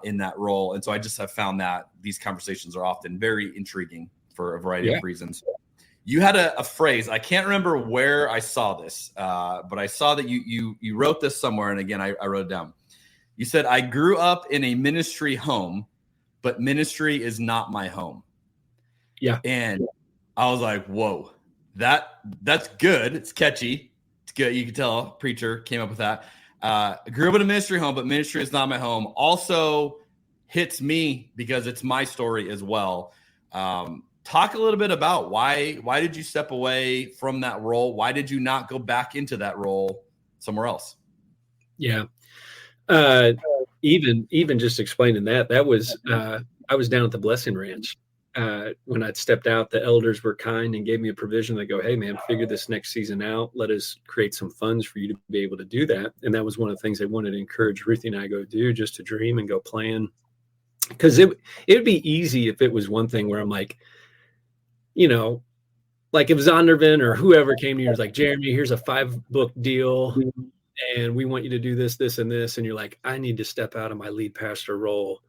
in that role. And so I just have found that these conversations are often very intriguing for a variety of reasons. You had a phrase, I can't remember where I saw this, but I saw that you wrote this somewhere. And again, I wrote it down. You said, I grew up in a ministry home, but ministry is not my home. Yeah. And I was like, whoa, that's good. It's catchy. It's good. You can tell a preacher came up with that. I grew up in a ministry home, but ministry is not my home. Also hits me because it's my story as well. Talk a little bit about why did you step away from that role? Why did you not go back into that role somewhere else? Yeah. Even just explaining that was, I was down at the Blessing Ranch. When I'd stepped out, the elders were kind and gave me a provision. They go, hey man, figure this next season out. Let us create some funds for you to be able to do that. And that was one of the things they wanted to encourage Ruthie and I go do, just to dream and go plan. Because it would be easy if it was one thing where I'm like, like if Zondervan or whoever came to you and was like, Jeremy, here's a 5-book deal and we want you to do this, this, and this. And you're like, I need to step out of my lead pastor role.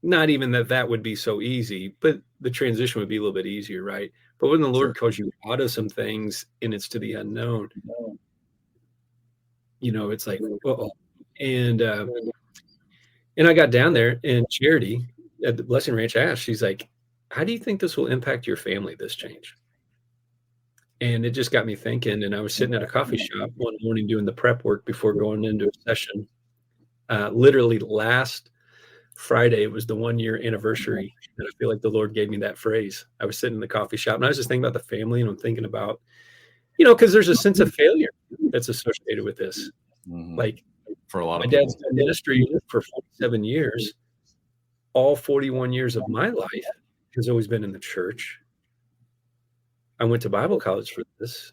Not even that would be so easy, but the transition would be a little bit easier, right? But when the Lord calls you out of some things and it's to the unknown, it's like, uh-oh. And I got down there and Charity at the Blessing Ranch asked, she's like, how do you think this will impact your family, this change? And it just got me thinking. And I was sitting at a coffee shop one morning doing the prep work before going into a session. Literally last Friday, it was the 1-year anniversary. And I feel like the Lord gave me that phrase. I was sitting in the coffee shop and I was just thinking about the family, and I'm thinking about, because there's a sense of failure that's associated with this. Mm-hmm. Like for a lot my of dad's been in ministry for 47 years. All 41 years of my life has always been in the church. I went to Bible college for this.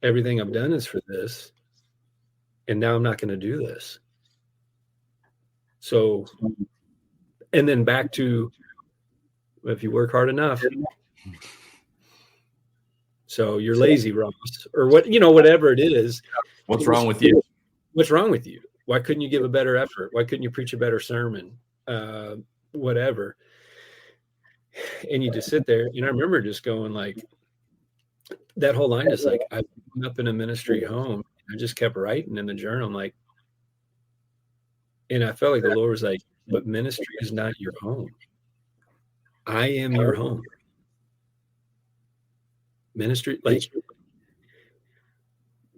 Everything I've done is for this. And now I'm not going to do this. So, and then back to, if you work hard enough. So you're lazy, Ross, or whatever it is. What's wrong with you? What's wrong with you? Why couldn't you give a better effort? Why couldn't you preach a better sermon? Whatever. And you just sit there. And I remember just going like, that whole line is like, I've grown up in a ministry home. I just kept writing in the journal. I'm like, and I felt like the Lord was like, but ministry is not your home. I am your home. Ministry, like,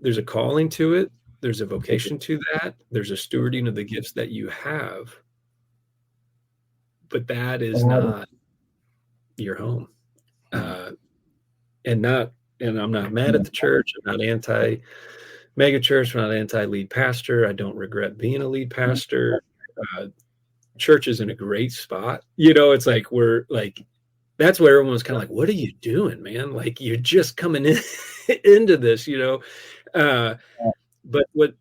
there's a calling to it. There's a vocation to that. There's a stewarding of the gifts that you have. But that is not your home. And I'm not mad at the church. I'm not anti-mega church. I'm not anti-lead pastor. I don't regret being a lead pastor. Church is in a great spot. It's like that's where everyone's kind of like, what are you doing, man? Like, you're just coming into this, but what,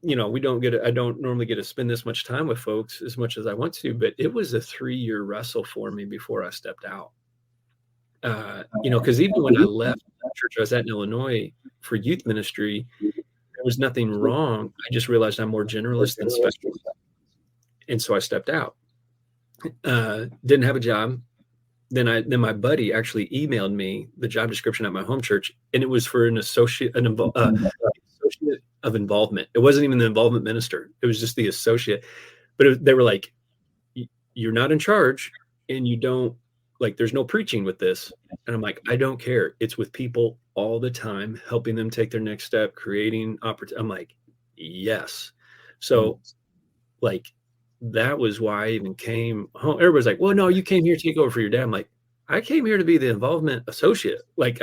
I don't normally get to spend this much time with folks as much as I want to, but it was a 3-year wrestle for me before I stepped out. Because even when I left the church I was at in Illinois for youth ministry, there was nothing wrong. I just realized I'm more generalist than specialist. And so I stepped out. Didn't have a job. Then my buddy actually emailed me the job description at my home church, and it was for an associate of involvement. It wasn't even the involvement minister. It was just the associate. But they were like, you're not in charge, and you don't, like, there's no preaching with this. And I'm like, I don't care. It's with people all the time, helping them take their next step, creating opportunity. I'm like, yes. So like, that was why I even came home. Everybody's like, well, no, you came here to take over for your dad. I'm like, I came here to be the involvement associate. Like,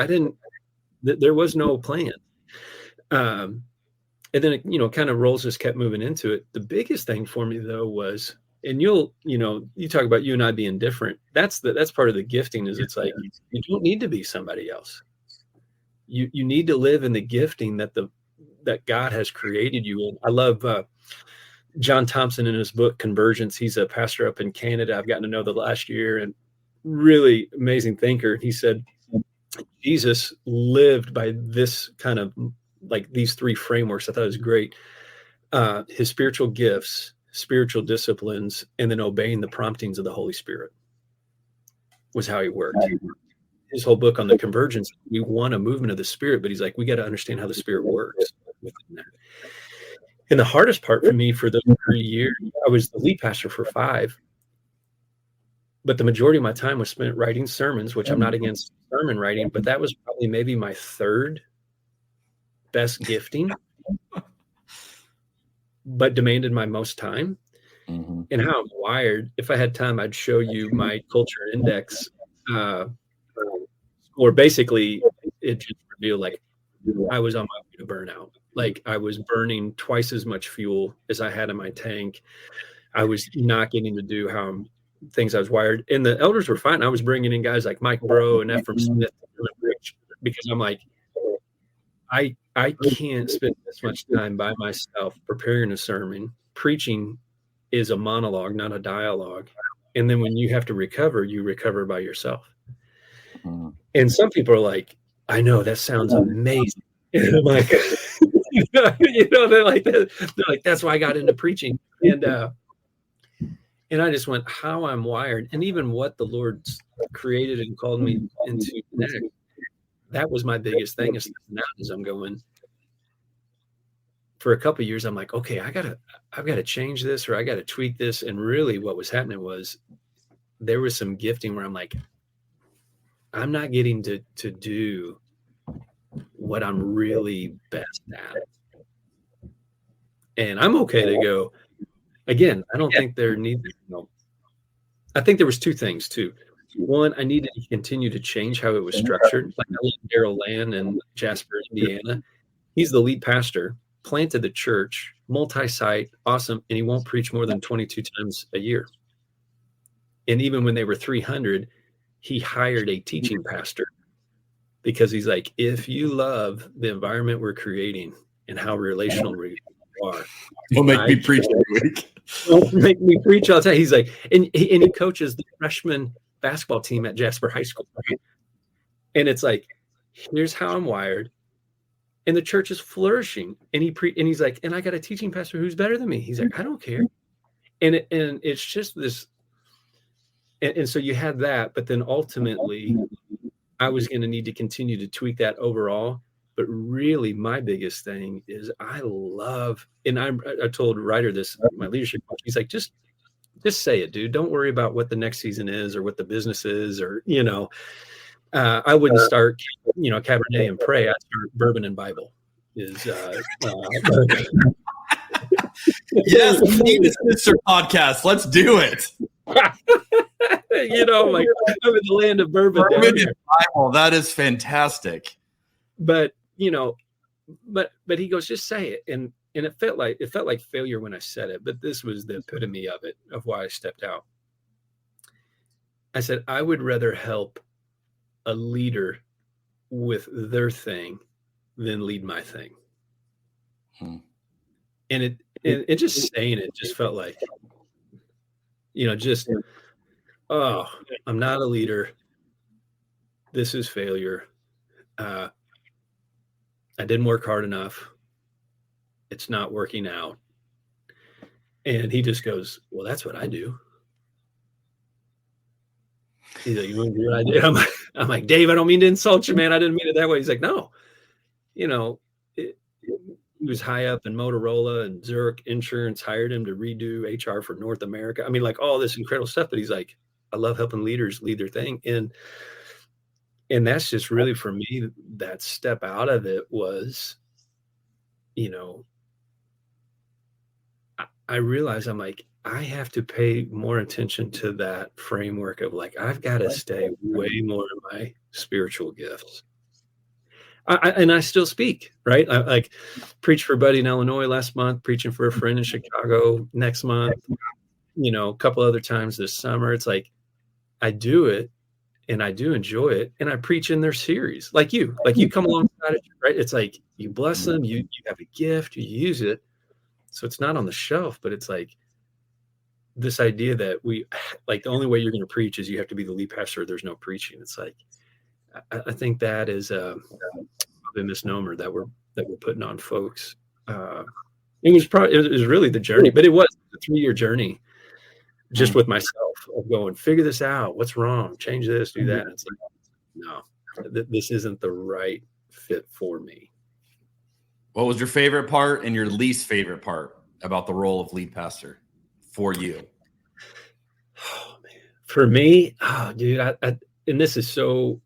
there was no plan. And then it, kind of roles just kept moving into it. The biggest thing for me though was, and you talk about you and I being different. That's part of the gifting is it's like, you don't need to be somebody else. You need to live in the gifting that God has created you in. I love John Thompson in his book, Convergence. He's a pastor up in Canada. I've gotten to know the last year and really amazing thinker. He said, Jesus lived by this kind of like these 3 frameworks. I thought it was great. His spiritual gifts, spiritual disciplines, and then obeying the promptings of the Holy Spirit was how he worked. His whole book on the convergence, we want a movement of the Spirit, but he's like, we got to understand how the Spirit works within that. And the hardest part for me for those 3 years, I was the lead pastor for 5, but the majority of my time was spent writing sermons, which I'm not against sermon writing, but that was probably maybe my 3rd best gifting, but demanded my most time. Mm-hmm. And how I'm wired, if I had time, I'd show you my culture index score. Basically, it just revealed like I was on my way to burnout. Like, I was burning twice as much fuel as I had in my tank. I was not getting to do things I was wired. And the elders were fine. I was bringing in guys like Mike Bro and Ephraim Smith because I'm like, I can't spend this much time by myself preparing a sermon. Preaching is a monologue, not a dialogue. And then when you have to recover, you recover by yourself. Mm-hmm. And some people are like, I know, that sounds amazing. And I'm like, they're like, that's why I got into preaching. And I just went, how I'm wired, and even what the Lord's created and called me into next. That was my biggest thing. Is now as I'm going for a couple of years, I'm like, okay, I've got to change this, or I got to tweak this. And really, what was happening was there was some gifting where I'm like, I'm not getting to do what I'm really best at. And I'm okay to go again. I don't think there needs, I think there was 2 things too. One, I needed to continue to change how it was structured. Like, I love Daryl Land in Jasper, Indiana. He's the lead pastor, planted the church, multi-site, awesome. And he won't preach more than 22 times a year. And even when they were 300, he hired a teaching pastor because he's like, if you love the environment we're creating and how relational we are, don't make me preach every week. Don't make me preach all the time. He's like, and he coaches the freshman basketball team at Jasper High School. Right? And it's like, Here's how I'm wired. And the church is flourishing. And he's like, and I got a teaching pastor who's better than me. He's like, I don't care. And it's just this. And so you had that, but then ultimately I was going to need to continue to tweak that overall. But really my biggest thing is I love, and I told Ryder this, my leadership coach, he's like, just say it, dude. Don't worry about what the next season is or what the business is, or, I wouldn't start, Cabernet and pray. I'd start bourbon and Bible is, yes, we need this sister podcast. Let's do it. Like I'm in the land of bourbon. Bourbon and Bible. That is fantastic. But, but he goes, just say it. And it felt like failure when I said it, but this was the epitome of it, of why I stepped out. I said, I would rather help a leader with their thing than lead my thing. And it just saying it just felt like, I'm not a leader. This is failure. I didn't work hard enough. It's not working out. And he just goes, well, that's what I do. He's like, you want to do what I do? I'm like, Dave, I don't mean to insult you, man. I didn't mean it that way. He's like, no, he was high up in Motorola, and Zurich Insurance hired him to redo HR for North America. I mean, like all this incredible stuff. But he's like, I love helping leaders lead their thing. And that's just really, for me, that step out of it was, I realized I'm like, I have to pay more attention to that framework of like, I've got to stay way more in my spiritual gifts. And I still speak, right? I like preached for a buddy in Illinois last month, preaching for a friend in Chicago next month, a couple other times this summer. It's like, I do it and I do enjoy it. And I preach in their series, like you come alongside it, right? It's like, you bless them, you have a gift, you use it. So it's not on the shelf, but it's like this idea that the only way you're going to preach is you have to be the lead pastor. There's no preaching. It's like, I think that is a misnomer that we're putting on folks. It was really the journey, but it was a 3-year journey just with myself of going, figure this out. What's wrong? Change this, do that. And it's like, no, this isn't the right fit for me. What was your favorite part and your least favorite part about the role of lead pastor for you? Oh, man. For me, dude, I and this is so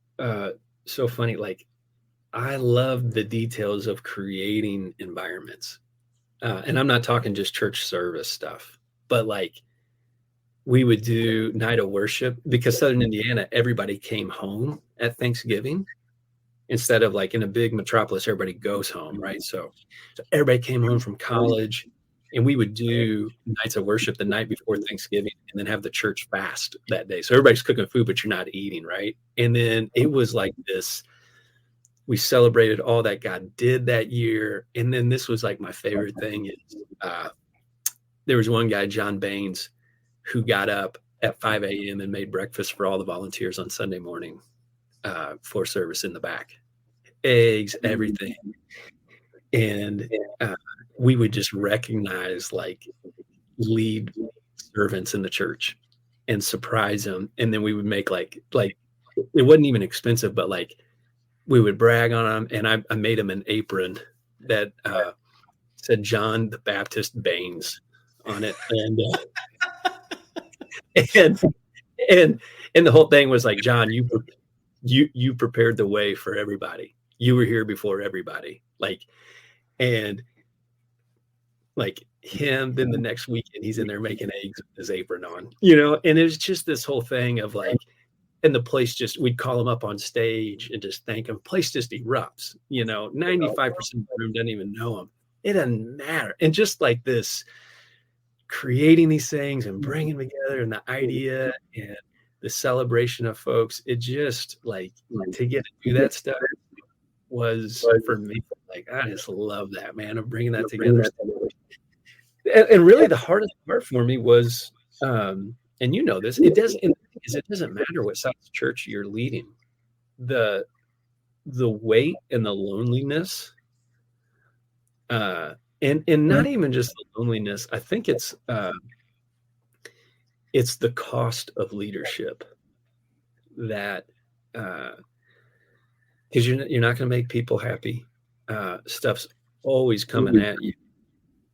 funny. Like, I love the details of creating environments. And I'm not talking just church service stuff, but like we would do night of worship, because Southern Indiana, everybody came home at Thanksgiving. Instead of like in a big metropolis, everybody goes home, right? So everybody came home from college, and we would do nights of worship the night before Thanksgiving, and then have the church fast that day. So everybody's cooking food, but you're not eating, right? And then it was like this, we celebrated all that God did that year. And then this was like my favorite thing is there was one guy, John Baines, who got up at 5 a.m. and made breakfast for all the volunteers on Sunday morning for service in the back. Eggs, everything. And we would just recognize like lead servants in the church and surprise them. And then we would make like it wasn't even expensive, but like we would brag on them. And I made them an apron that said John the Baptist Baines on it. And the whole thing was like, John, you prepared the way for everybody. You were here before everybody. And him, then the next weekend he's in there making eggs with his apron on, and it was just this whole thing of like, and the place just, we'd call him up on stage and just thank him. Place just erupts, 95% of the room doesn't even know him. It doesn't matter. And just like this, creating these things and bringing them together, and the idea and the celebration of folks, it just like to get to do that stuff was for me, like, I just love that, man, of bringing that together. And really the hardest part for me was, and this, it doesn't matter what size church you're leading. The the weight and the loneliness, and not even just the loneliness. I think it's the cost of leadership that, because you're not going to make people happy. Stuff's always coming at you,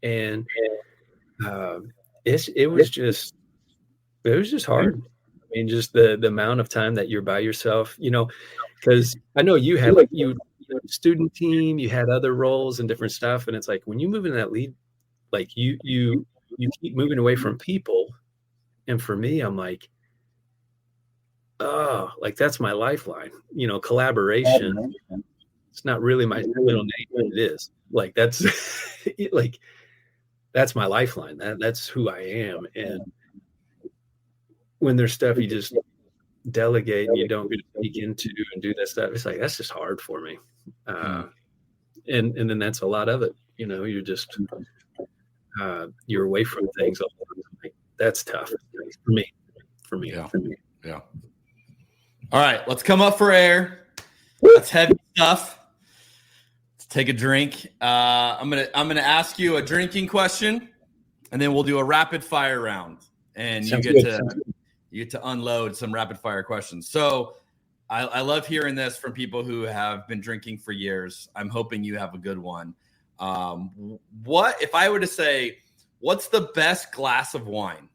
and it was just hard. I mean, just the amount of time that you're by yourself, because I know you had student team, you had other roles and different stuff, and it's like when you move into that lead, like you keep moving away from people, and for me, I'm like, oh, like that's my lifeline. Collaboration. It's not really my middle name, but it is. Like that's like that's my lifeline. That's who I am. And when there's stuff you just delegate and you don't get to speak into and do that stuff, it's like that's just hard for me. And then that's a lot of it. You're just you're away from things. Like, that's tough for me. Yeah. All right, let's come up for air. That's heavy stuff. Let's take a drink. I'm gonna ask you a drinking question, and then we'll do a rapid fire round, and you get to unload some rapid fire questions. So I love hearing this from people who have been drinking for years. I'm hoping you have a good one. What if I were to say, what's the best glass of wine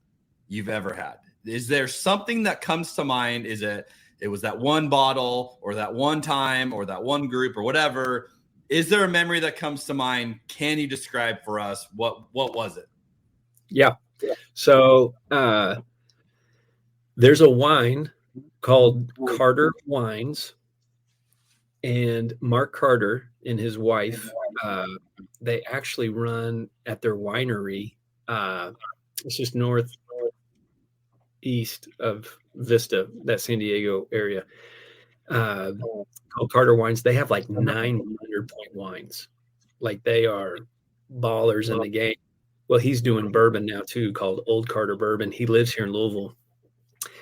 you've ever had? Is there something that comes to mind? Is it was that one bottle or that one time or that one group or whatever? Is there a memory that comes to mind? Can you describe for us what was it? Yeah. So there's a wine called Carter Wines, and Mark Carter and his wife, they actually run at their winery. It's just northeast of Vista, that San Diego area, called Carter Wines. They have like 900-point wines. Like they are ballers in the game. Well, he's doing bourbon now too, called Old Carter Bourbon. He lives here in Louisville.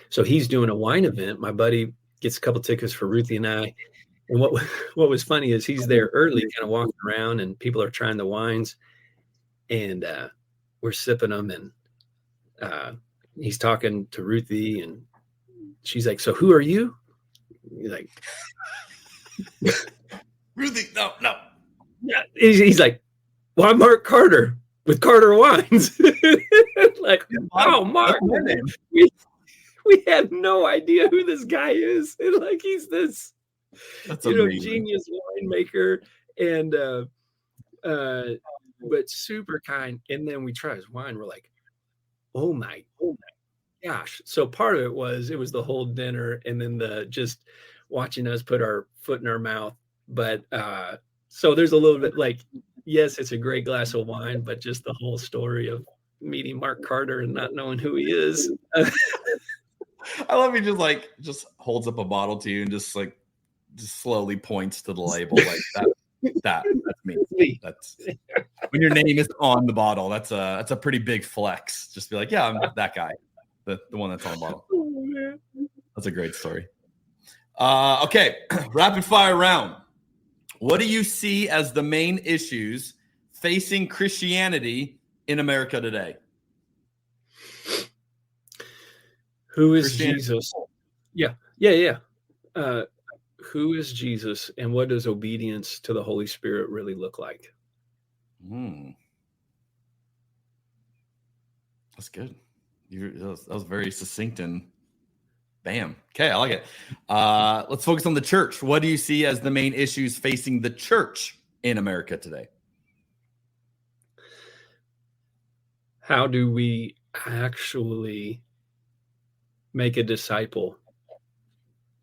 So he's doing a wine event. My buddy gets a couple tickets for Ruthie and I. And what was funny is he's there early, kind of walking around, and people are trying the wines, and we're sipping them, and he's talking to Ruthie, and she's like, "So who are you?" He's like, Ruthie, no. Yeah, he's like, "Well, I'm Mark Carter with Carter Wines." Like, oh, Mark, we had no idea who this guy is. And like, he's this, genius winemaker, and but super kind. And then we try his wine. We're like, oh my gosh. So part of it was the whole dinner, and then the just watching us put our foot in our mouth. But so there's a little bit like, yes, it's a great glass of wine, but just the whole story of meeting Mark Carter and not knowing who he is. I love he just holds up a bottle to you and just slowly points to the label like that's me. That's when your name is on the bottle. That's a pretty big flex. Just be like, yeah, I'm that guy, the one that's on the bottle. That's a great story. Okay, rapid fire round. What do you see as the main issues facing Christianity in America today? Who is Jesus? Yeah. Who is Jesus, and what does obedience to the Holy Spirit really look like? That's good. That was very succinct and bam. Okay, I like it. Let's focus on the church. What do you see as the main issues facing the church in America today? How do we actually make a disciple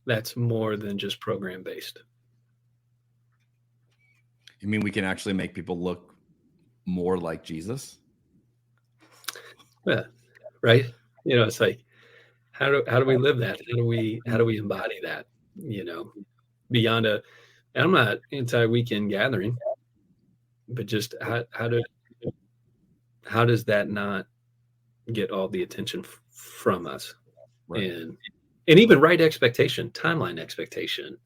that's more than just program based? You mean we can actually make people look more like Jesus? Yeah, right. It's like, how do we live that? How do we embody that? Beyond and I'm not anti-weekend gathering, but just how does that not get all the attention from us? Right. And even right expectation, timeline expectation,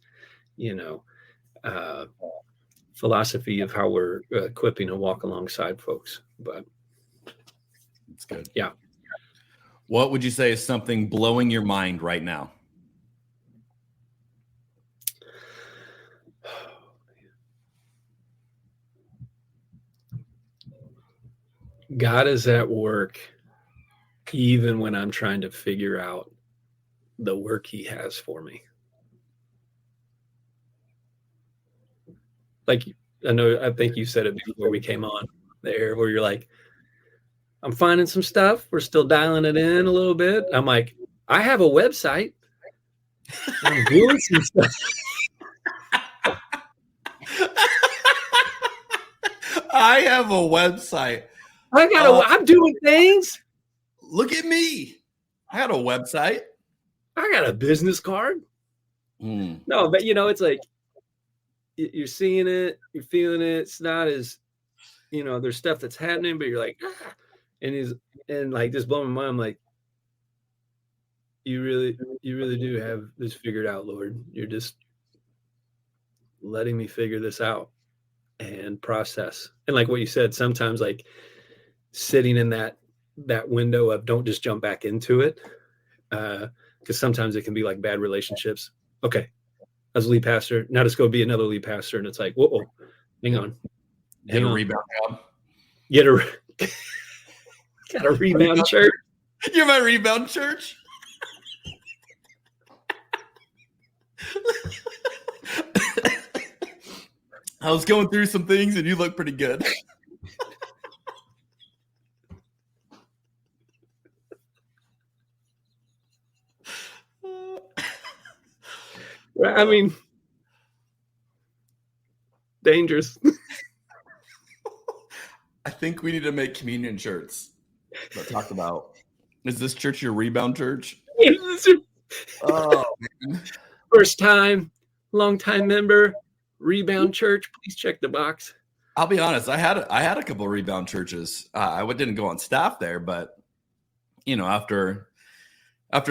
philosophy of how we're equipping to walk alongside folks. But it's good. Yeah. What would you say is something blowing your mind right now? God is at work even when I'm trying to figure out the work he has for me. Like, I think you said it before we came on there, where you're like, I'm finding some stuff. We're still dialing it in a little bit. I'm like, I have a website. I'm doing some stuff. I have a website. I'm doing things. Look at me. I got a website. I got a business card. No, but it's like you're seeing it, you're feeling it. It's not as, there's stuff that's happening, but you're like, and like just blowing my mind. I'm like, you really do have this figured out, Lord. You're just letting me figure this out and process. And like what you said, sometimes like sitting in that window of don't just jump back into it. Because sometimes it can be like bad relationships. Okay, I was a lead pastor. Now let's go be another lead pastor. And it's like, whoa, hang on. Get a rebound job. Got a rebound church. You're my rebound church. I was going through some things and you look pretty good. I mean, dangerous. I think we need to make communion shirts that talk about, is this church your rebound church? Oh, man. First time, long time member, rebound church. Please check the box. I'll be honest. I had a couple of rebound churches. I didn't go on staff there, but after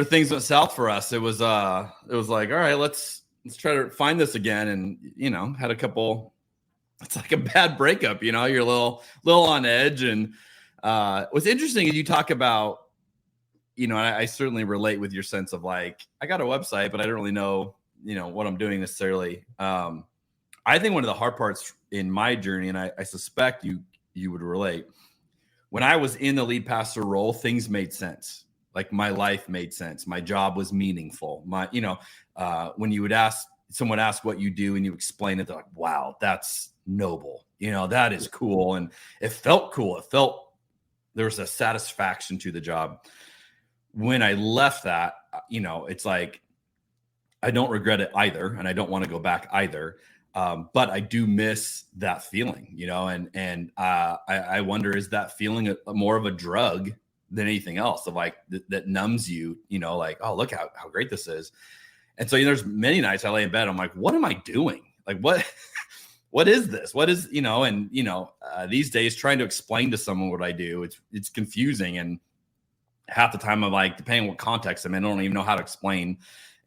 things went south for us, it was like, all right, let's try to find this again. And, had a couple, it's like a bad breakup, you're a little on edge. And what's interesting is you talk about, I certainly relate with your sense of like, I got a website, but I don't really know, what I'm doing necessarily. I think one of the hard parts in my journey, and I suspect you would relate, when I was in the lead pastor role, things made sense. Like my life made sense. My job was meaningful. When you would someone ask what you do and you explain it, they're like, wow, that's noble. That is cool. And it felt cool. There was a satisfaction to the job. When I left that, it's like, I don't regret it either. And I don't want to go back either. But I do miss that feeling, and I wonder, is that feeling more of a drug than anything else, of like that numbs you, like, oh, look how great this is. And so there's many nights I lay in bed, I'm like, what am I doing? Like, what is this? What is, these days trying to explain to someone what I do, it's confusing. And half the time I'm like, depending on what context I'm in, I don't even know how to explain.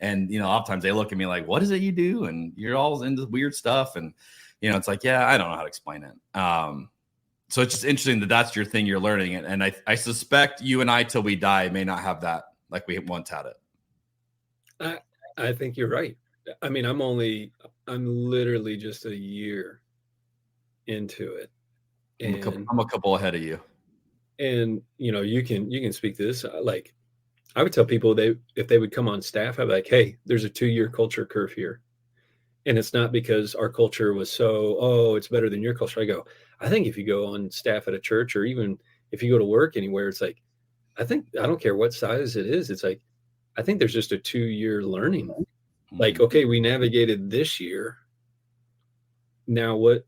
And, a lot of times they look at me like, what is it you do? And you're all into weird stuff. And, it's like, yeah, I don't know how to explain it. So it's just interesting that that's your thing, you're learning it. And I suspect you and I, till we die, may not have that like we once had it. I think you're right. I mean, I'm literally just a year into it. And I'm a couple ahead of you. And, you can speak to this. Like, I would tell people if they would come on staff, I'd be like, hey, there's a 2-year culture curve here. And it's not because our culture was it's better than your culture. I go, I think if you go on staff at a church, or even if you go to work anywhere, it's like, I don't care what size it is. It's like, I think there's just a 2-year learning. Like, okay, we navigated this year. Now what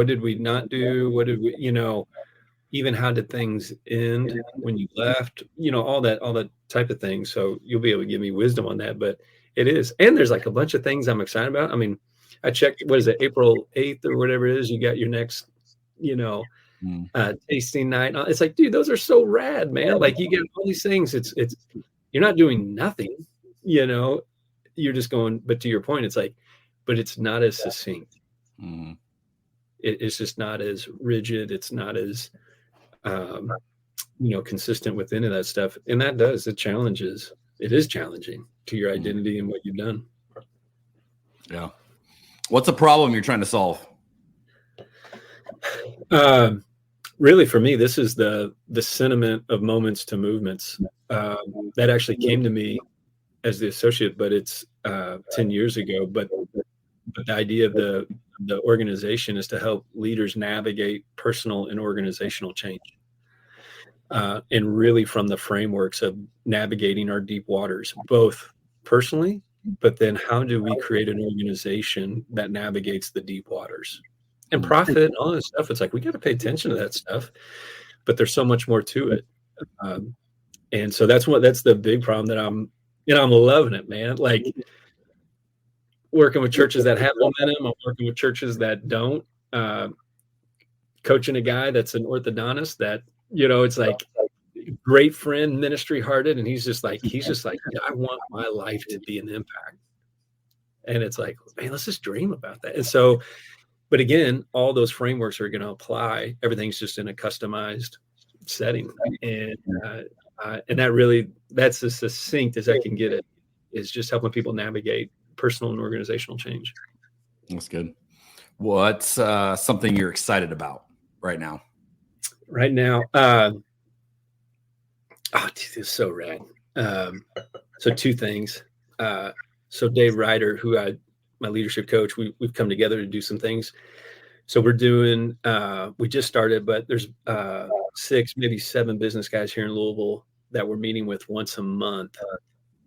did we not do? What did we, even how did things end when you left, all that type of thing. So you'll be able to give me wisdom on that, but it is. And there's like a bunch of things I'm excited about. I mean, I checked, what is it, April 8th or whatever it is, you got your next, tasting night. It's like, dude, those are so rad, man. Like, you get all these things. It's, you're not doing nothing, you're just going, but to your point, it's like, but it's not as succinct. It's just not as rigid. It's not as, consistent with any of that stuff. And it is challenging to your identity and what you've done. Yeah. What's a problem you're trying to solve? Really, for me, this is the sentiment of moments to movements. That actually came to me as the associate, but it's 10 years ago. But the idea of the organization is to help leaders navigate personal and organizational change. And really from the frameworks of navigating our deep waters, both personally, but then how do we create an organization that navigates the deep waters and profit and all this stuff? It's like, we got to pay attention to that stuff, but there's so much more to it. And so that's the big problem that I'm loving it, man. Like working with churches that have momentum. I'm working with churches that don't, coaching a guy that's an orthodontist that, it's like great friend, ministry hearted. And he's just like, I want my life to be an impact. And it's like, man, let's just dream about that. And so, but again, all those frameworks are going to apply. Everything's just in a customized setting. And that's as succinct as I can get it, is just helping people navigate personal and organizational change. That's good. What's something you're excited about right now? Right now, this is so rad. So two things. So Dave Ryder, my leadership coach, we've come together to do some things. So we're doing, we just started, but there's 6, maybe 7 business guys here in Louisville that we're meeting with once a month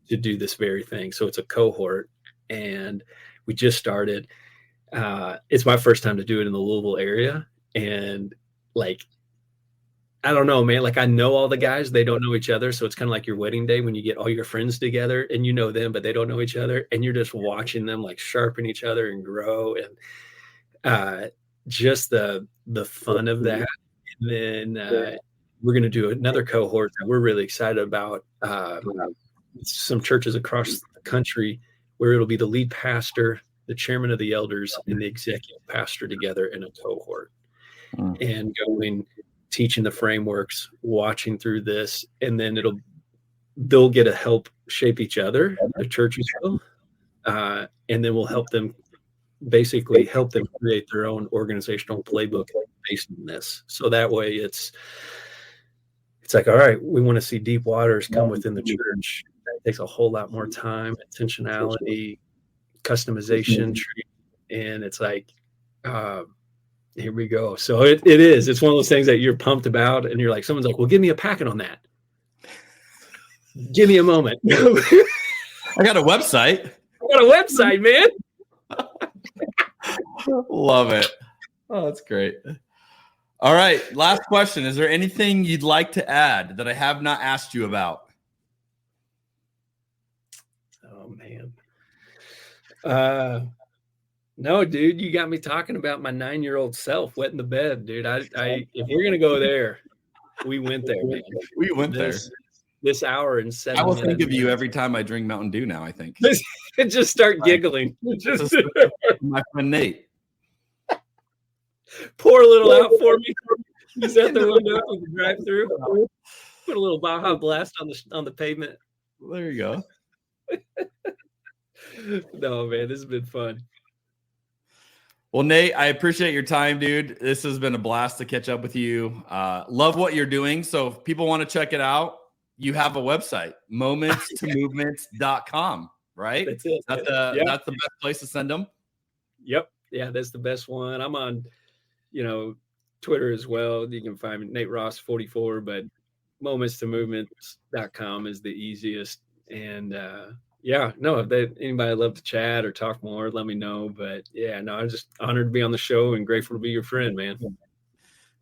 to do this very thing. So it's a cohort, and we just started. It's my first time to do it in the Louisville area. And like, I don't know, man. Like I know all the guys, they don't know each other. So it's kind of like your wedding day when you get all your friends together and you know them, but they don't know each other. And you're just watching them like sharpen each other and grow. And just the fun of that. And then we're going to do another cohort that we're really excited about. Some churches across the country where it'll be the lead pastor, the chairman of the elders, and the executive pastor together in a cohort. And going, teaching the frameworks, watching through this, and then they'll get to help shape each other, the churches will, and then we'll help them create their own organizational playbook based on this. So that way it's like, all right, we want to see deep waters come within the church. That takes a whole lot more time, intentionality, customization, and it's like, here we go. So it's one of those things that you're pumped about, and you're like, someone's like, well, give me a packet on that. Give me a moment. I got a website. Man. Love it. Oh, that's great. All right. Last question. Is there anything you'd like to add that I have not asked you about? Oh, man. No, dude, you got me talking about my 9-year-old self wetting the bed, dude. I if we're gonna go there, we went there, man. We went there. This hour and 7 minutes. I will think of you every time I drink Mountain Dew now, I think. Just start giggling. My friend Nate. Pour a little out for me. He's at the window of the drive-through. Put a little Baja Blast on the pavement. There you go. No, man, this has been fun. Well, Nate, I appreciate your time, dude. This has been a blast to catch up with you. Love what you're doing. So if people want to check it out, you have a website, momentstommovements.com, right? That's it. That's the best place to send them. Yep. Yeah, that's the best one. I'm on, Twitter as well. You can find me, Nate Ross 44, but momentstommovements.com is the easiest. And if anybody would love to chat or talk more, let me know. But I'm just honored to be on the show and grateful to be your friend, man.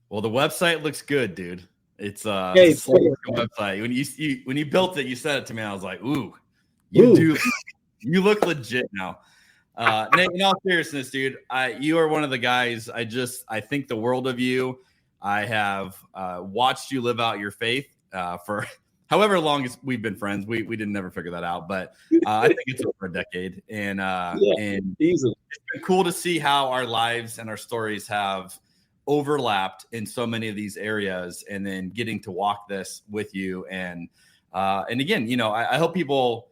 Well, the website looks good, dude. It's a website. When you built it, you said it to me. I was like, ooh, you look legit now. Nate, in all seriousness, dude, you are one of the guys. I think the world of you. I have watched you live out your faith for however long we've been friends. We didn't never figure that out, but I think it's over a decade, and easily. It's been cool to see how our lives and our stories have overlapped in so many of these areas, and then getting to walk this with you. And again, I hope people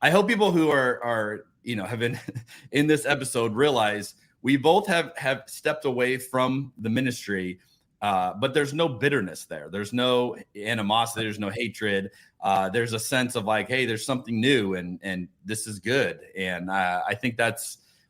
who are have been in this episode realize we both have stepped away from the ministry, but there's no bitterness there. There's no animosity. There's no hatred. There's a sense of like, hey, there's something new, and this is good. And I think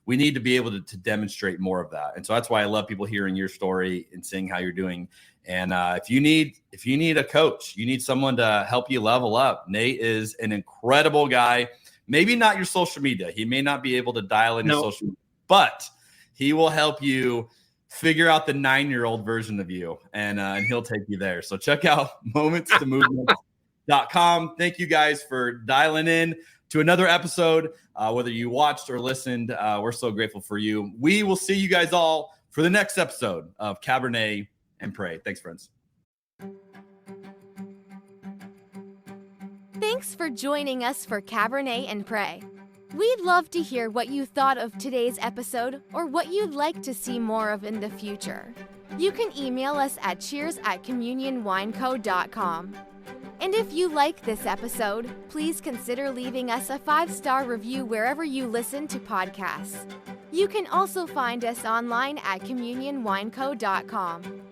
we need to be able to demonstrate more of that. And so that's why I love people hearing your story and seeing how you're doing. And if you need a coach, you need someone to help you level up, Nate is an incredible guy. Maybe not your social media. He may not be able to dial in your social media, but he will help you figure out the 9-year-old version of you, and he'll take you there. So check out momentstomove.com. Thank you guys for dialing in to another episode. Whether you watched or listened, we're so grateful for you. We will see you guys all for the next episode of Cabernet and Pray. Thanks, friends. Thanks for joining us for Cabernet and Pray. We'd love to hear what you thought of today's episode or what you'd like to see more of in the future. You can email us at cheers@communionwineco.com. And if you like this episode, please consider leaving us a 5-star review wherever you listen to podcasts. You can also find us online at communionwineco.com.